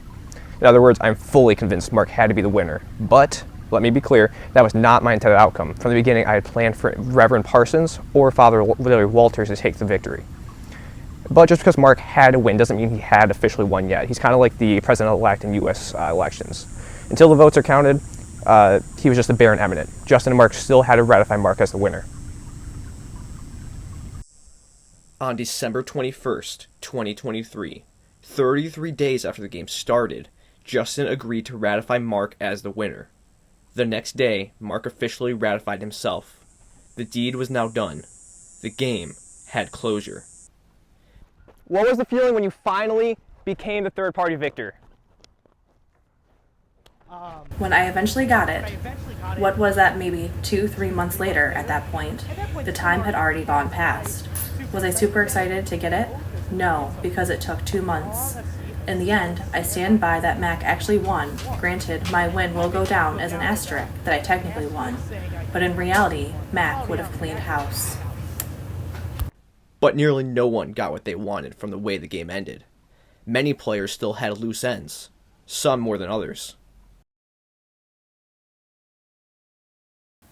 In other words, I'm fully convinced Mark had to be the winner. But, let me be clear, that was not my intended outcome. From the beginning, I had planned for Reverend Parsons or Father Larry Walters to take the victory. But just because Mark had to win doesn't mean he had officially won yet. He's kind of like the president-elect in U.S. Elections. Until the votes are counted, he was just the Baron Eminent. Justin and Mark still had to ratify Mark as the winner. On December 21st, 2023, 33 days after the game started, Justin agreed to ratify Mark as the winner. The next day, Mark officially ratified himself. The deed was now done. The game had closure. What was the feeling when you finally became the third-party victor? When I eventually got it, what was that maybe 2-3 months later at that point, the time had already gone past. Was I super excited to get it? No, because it took 2 months. In the end, I stand by that Mac actually won. Granted, my win will go down as an asterisk that I technically won, but in reality, Mac would have cleaned house. But nearly no one got what they wanted from the way the game ended. Many players still had loose ends, some more than others.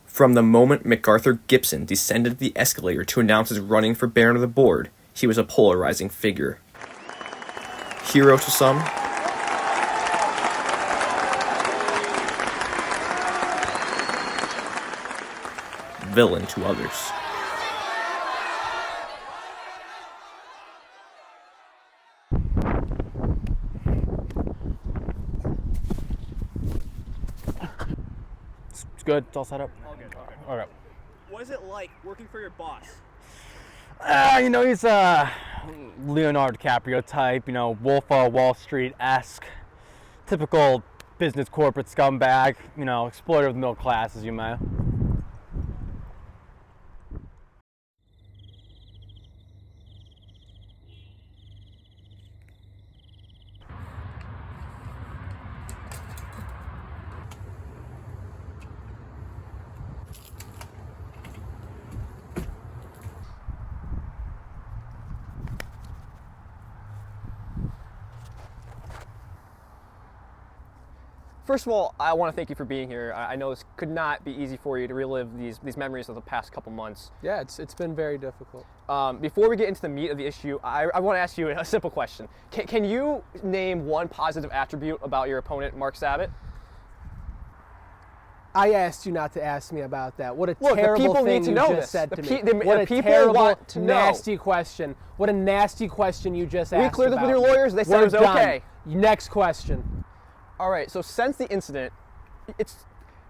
From the moment MacArthur Gibson descended the escalator to announce his running for Baron of the Board, he was a polarizing figure. Hero to some, villain to others. It's good. It's all set up. All good. All right. What is it like working for your boss? You know, he's a Leonardo DiCaprio type, you know, Wolf of Wall Street-esque, typical business corporate scumbag, you know, exploiter of the middle class, as you may. First of all, I want to thank you for being here. I know this could not be easy for you to relive these memories of the past couple months. Yeah, it's been very difficult. Before we get into the meat of the issue, I want to ask you a simple question. Can you name one positive attribute about your opponent, Mark Sabat? I asked you not to ask me about that. What a Look, terrible the people thing need to you know just this. said The to pe- me. the- What the a people terrible, want to know. nasty question. What a nasty question you just asked. We cleared this with about your me. lawyers. They said it was We're done. okay. Next question. All right, so since the incident, it's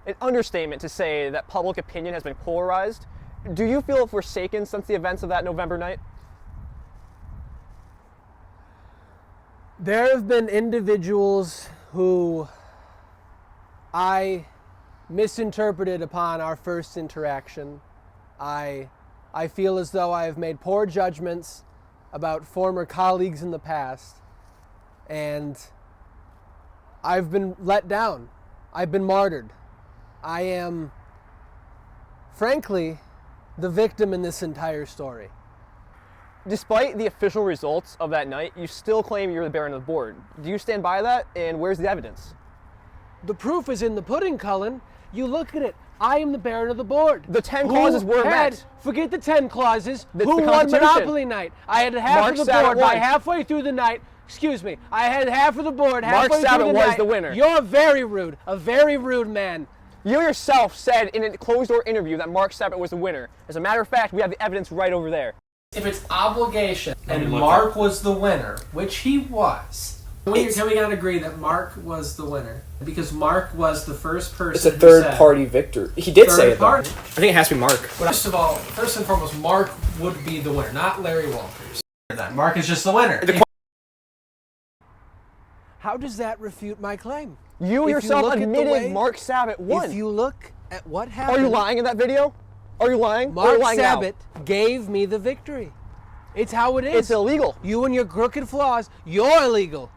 an understatement to say that public opinion has been polarized. Do you feel forsaken since the events of that November night? There have been individuals who I misinterpreted upon our first interaction. I feel as though I have made poor judgments about former colleagues in the past, and I've been let down. I've been martyred. I am, frankly, the victim in this entire story. Despite the official results of that night, you still claim you're the Baron of the Board. Do you stand by that, and where's the evidence? The proof is in the pudding, Cullen. You look at it. I am the Baron of the Board. The 10 clauses were met. Forget the 10 clauses. That's Who the won Constitution. Monopoly night? I had half Mark of the Sabat board by won. halfway through the night. Excuse me. I had half of the board Mark halfway Sabat through the was night. the winner. You're very rude. A very rude man. You yourself said in a closed-door interview that Mark Sabat was the winner. As a matter of fact, we have the evidence right over there. If it's obligation and Mark was the winner, which he was, can we not agree that Mark was the winner? Because Mark was the first person. It's a who third said- party victory. He did say it though. party. I think it has to be Mark. First of all, first and foremost, Mark would be the winner, not Larry Walters. Mark is just the winner. How does that refute my claim? You If yourself look at the admitted way- Mark Sabat won. If you look at what happened... Are you lying in that video? Are you lying? Or are Mark you lying now? Sabat gave me the victory. It's how it is. It's illegal. You and your crooked flaws, you're illegal.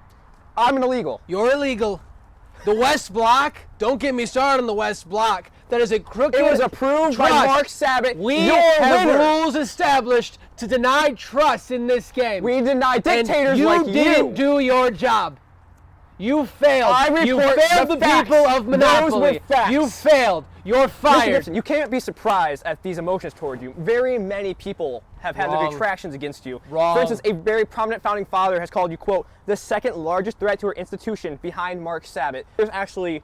I'm an illegal. You're illegal. The West Block, don't get me started on the West Block. That is a crooked It was approved by trust. Mark Sabat. We Your have winner. rules established to deny trust in this game. We deny dictators and like you didn't do your job. You failed. You failed the people of Monopoly. Those with facts. You failed. You're fired. Listen, you can't be surprised at these emotions toward you. Very many people have had their Wrong. retractions against you. Wrong. For instance, a very prominent founding father has called you, quote, the second largest threat to our institution behind Mark Sabat. There's actually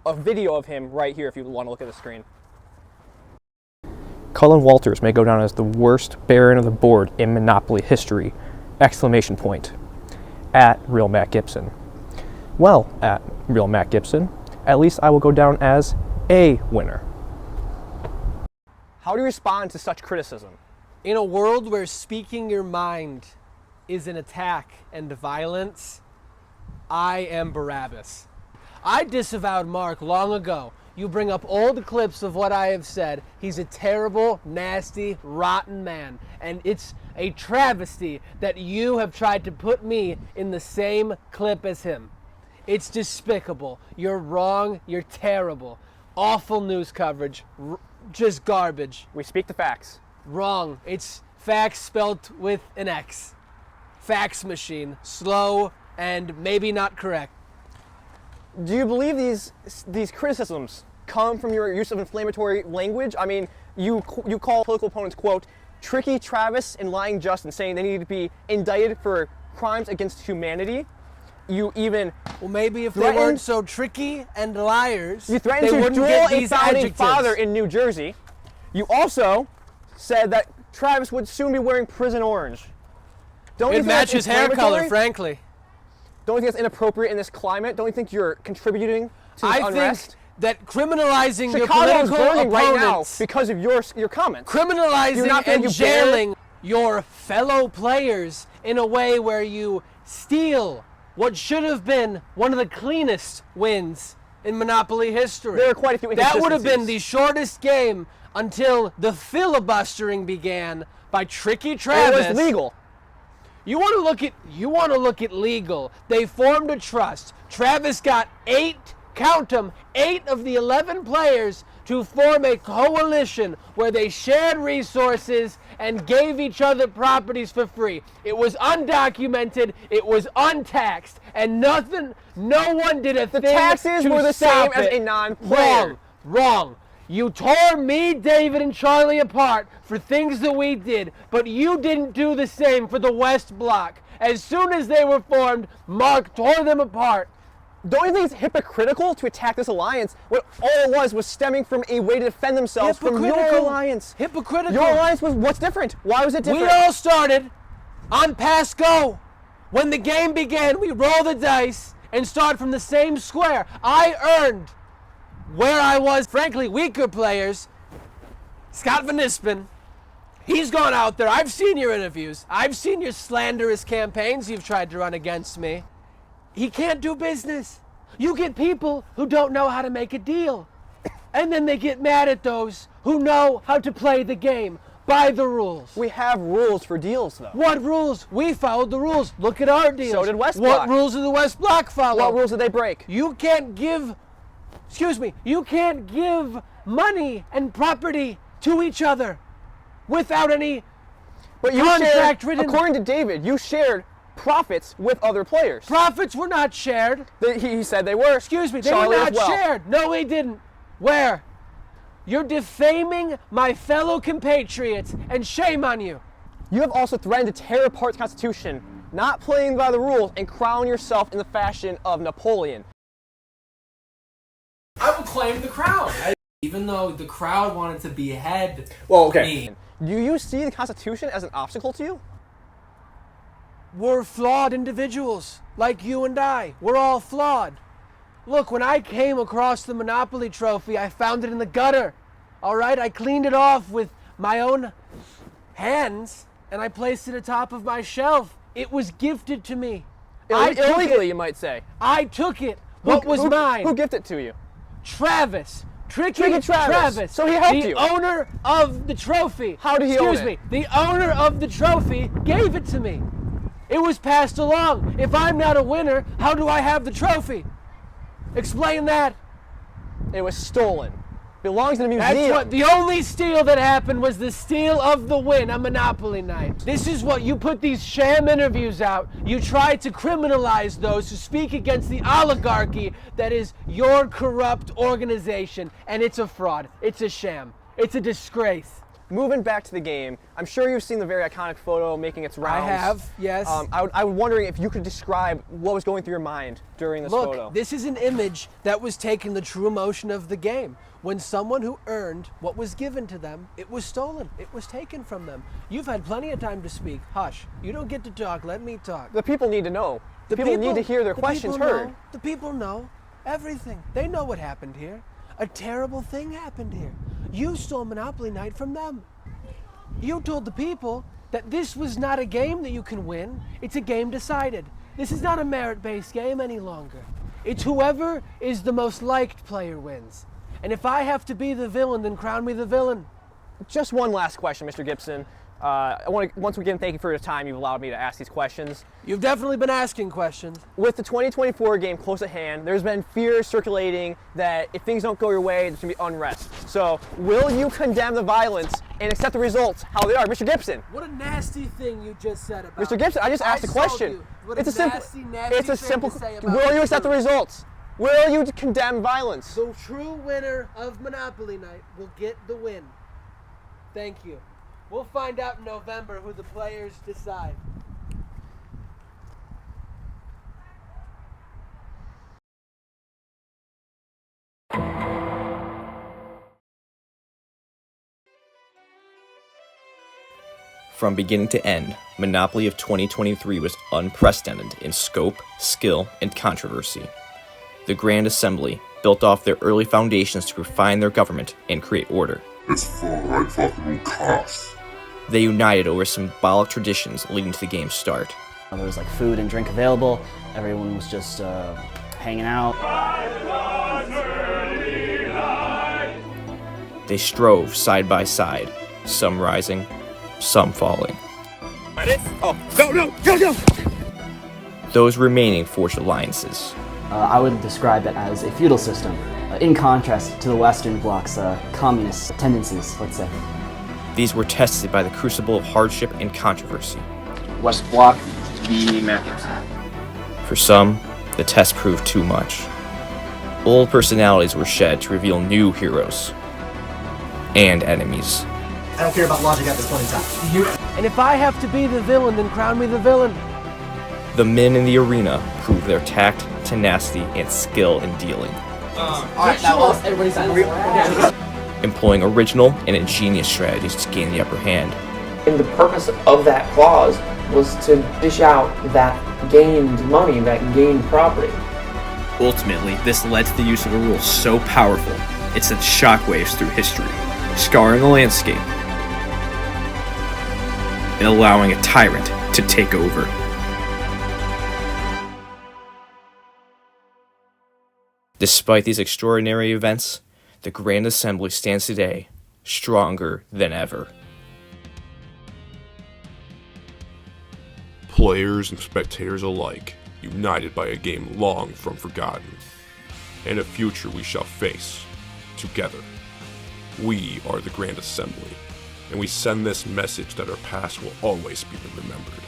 a video of him right here if you want to look at the screen. Cullen Walters may go down as the worst Baron of the Board in Monopoly history! Exclamation point. At Real Matt Gibson. Well, at Real Matt Gibson, at least I will go down as a winner. How do you respond to such criticism? In a world where speaking your mind is an attack and violence, I am Barabbas. I disavowed Mark long ago. You bring up old clips of what I have said. He's a terrible, nasty, rotten man. And it's a travesty that you have tried to put me in the same clip as him. It's despicable. You're wrong. You're terrible. Awful news coverage. Just garbage. We speak the facts. Wrong. It's facts spelled with an X. Fax machine. Slow and maybe not correct. Do you believe these criticisms come from your use of inflammatory language? I mean, you call political opponents, quote, tricky Travis and lying Justin, saying they need to be indicted for crimes against humanity. You even maybe if they weren't so tricky and liars, you threatened to duel a founding father in New Jersey. You also said that Travis would soon be wearing prison orange. Don't you it think matches that's hair color, frankly. Don't you think that's inappropriate in this climate? Don't you think you're contributing to this unrest? Think that criminalizing your Chicago's political burning right now opponents, because of your comments. criminalizing and jailing your fellow players in a way where you steal what should have been one of the cleanest wins in Monopoly history. There are quite a few That would have been inconsistencies. the shortest game until the filibustering began by Tricky Travis. It was legal. You want to look at legal. They formed a trust. Travis got 8 of the 11 players to form a coalition where they shared resources and gave each other properties for free. It was undocumented, it was untaxed, and no one did a thing to stop it. taxes were the same as a non-player. Wrong. You tore me, David, and Charlie apart for things that we did, but you didn't do the same for the West Block. As soon as they were formed, Mark tore them apart. Don't you think it's hypocritical to attack this alliance when all it was stemming from a way to defend themselves from your alliance? Hypocritical. Your alliance was what's different? Why was it different? We all started on pass go. When the game began, we rolled the dice and started from the same square. I earned where I was, frankly, weaker players. Scott Van Nispen, he's gone out there. I've seen your interviews. I've seen your slanderous campaigns you've tried to run against me. He can't do business. You get people who don't know how to make a deal. And then they get mad at those who know how to play the game by the rules. We have rules for deals, though. What rules? We followed the rules. Look at our deals. So did West Block. What rules did the West Block follow? What rules did they break? You can't give money and property to each other without any contract written. According to David, you shared profits with other players. Profits were not shared. He said they were. Excuse me, they Charlie were not as well. shared. No, he didn't. Where? You're defaming my fellow compatriots, and shame on you. You have also threatened to tear apart the Constitution, not playing by the rules, and crown yourself in the fashion of Napoleon. I will claim the crown. Even though the crowd wanted to behead me. Do you see the Constitution as an obstacle to you? We're flawed individuals, like you and I. We're all flawed. Look, when I came across the Monopoly trophy, I found it in the gutter. All right, I cleaned it off with my own hands, and I placed it atop of my shelf. It was gifted to me. Illegally, you might say. I took it. What was mine? Who gifted it to you? Travis. Tricky Travis. So he helped you. The owner of the trophy. How did he own it? Excuse me. The owner of the trophy gave it to me. It was passed along. If I'm not a winner, how do I have the trophy? Explain that. It was stolen. Belongs in the museum. That's what the only steal that happened was the steal of the win on Monopoly night. This is what you put these sham interviews out. You try to criminalize those who speak against the oligarchy that is your corrupt organization, and it's a fraud. It's a sham. It's a disgrace. Moving back to the game, I'm sure you've seen the very iconic photo making its rounds. I have, yes. I was wondering if you could describe what was going through your mind during this photo. Look, this is an image that was taking the true emotion of the game. When someone who earned what was given to them, it was stolen. It was taken from them. You've had plenty of time to speak. Hush. You don't get to talk. Let me talk. The people need to know. The people need to hear their questions heard. The people know everything. They know what happened here. A terrible thing happened here. You stole Monopoly Night from them. You told the people that this was not a game that you can win. It's a game decided. This is not a merit-based game any longer. It's whoever is the most liked player wins. And if I have to be the villain, then crown me the villain. Just one last question, Mr. Gibson. I want to once again thank you for your time you've allowed me to ask these questions. You've definitely been asking questions. With the 2024 game close at hand, there's been fear circulating that if things don't go your way, there's going to be unrest. So, will you condemn the violence and accept the results how they are? Mr. Gibson. What a nasty thing you just said about Mr. Gibson, I just asked a question. It's a simple. Will you accept the results? Will you condemn violence? The true winner of Monopoly Night will get the win. Thank you. We'll find out in November who the players decide. From beginning to end, Monopoly of 2023 was unprecedented in scope, skill, and controversy. The Grand Assembly built off their early foundations to refine their government and create order. It's far fucking cost. They united over symbolic traditions leading to the game's start. There was like food and drink available. Everyone was just hanging out. They strove side by side, some rising, some falling. Oh, go! Those remaining forged alliances. I would describe it as a feudal system, in contrast to the Western Bloc's communist tendencies, let's say. These were tested by the crucible of hardship and controversy. West Block v. Matthews. For some, the test proved too much. Old personalities were shed to reveal new heroes and enemies. I don't care about logic at this point in time. And if I have to be the villain, then crown me the villain. The men in the arena proved their tact, tenacity, and skill in dealing. Alright, now everybody's on. Employing original and ingenious strategies to gain the upper hand. And the purpose of that clause was to dish out that gained money, that gained property. Ultimately, this led to the use of a rule so powerful, it sent shockwaves through history, scarring the landscape, and allowing a tyrant to take over. Despite these extraordinary events, the Grand Assembly stands today stronger than ever. Players and spectators alike, united by a game long from forgotten, and a future we shall face together. We are the Grand Assembly, and we send this message that our past will always be remembered.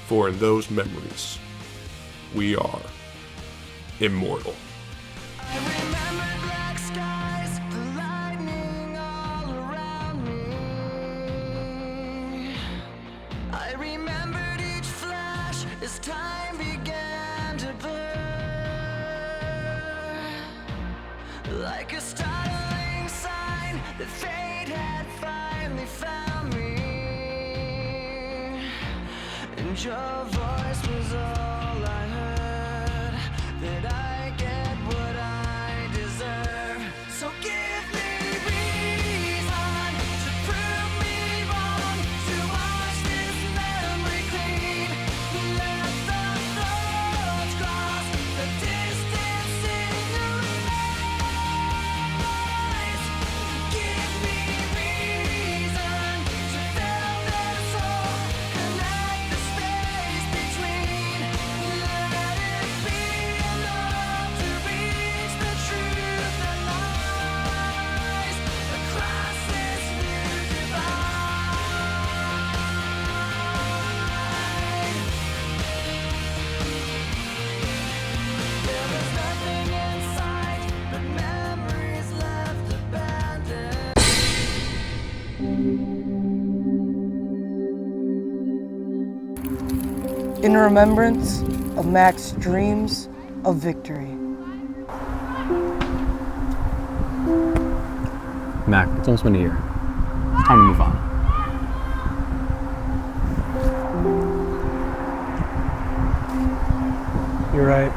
For in those memories, we are immortal. As time began to blur, like a startling sign that fate had finally found me, and your voice was all I heard, that I get what I deserve. So give me reason to prove me wrong, to wash this memory clean. Let the thoughts cross the distance in your eyes. Give me reason to fill this hole, connect the space between. Let it be enough to reach the truth that lies across this new divide. There was nothing in sight but memories left abandoned. In remembrance of Mac's dreams of victory. Mac, it's almost been a year. It's time to move on. You're right.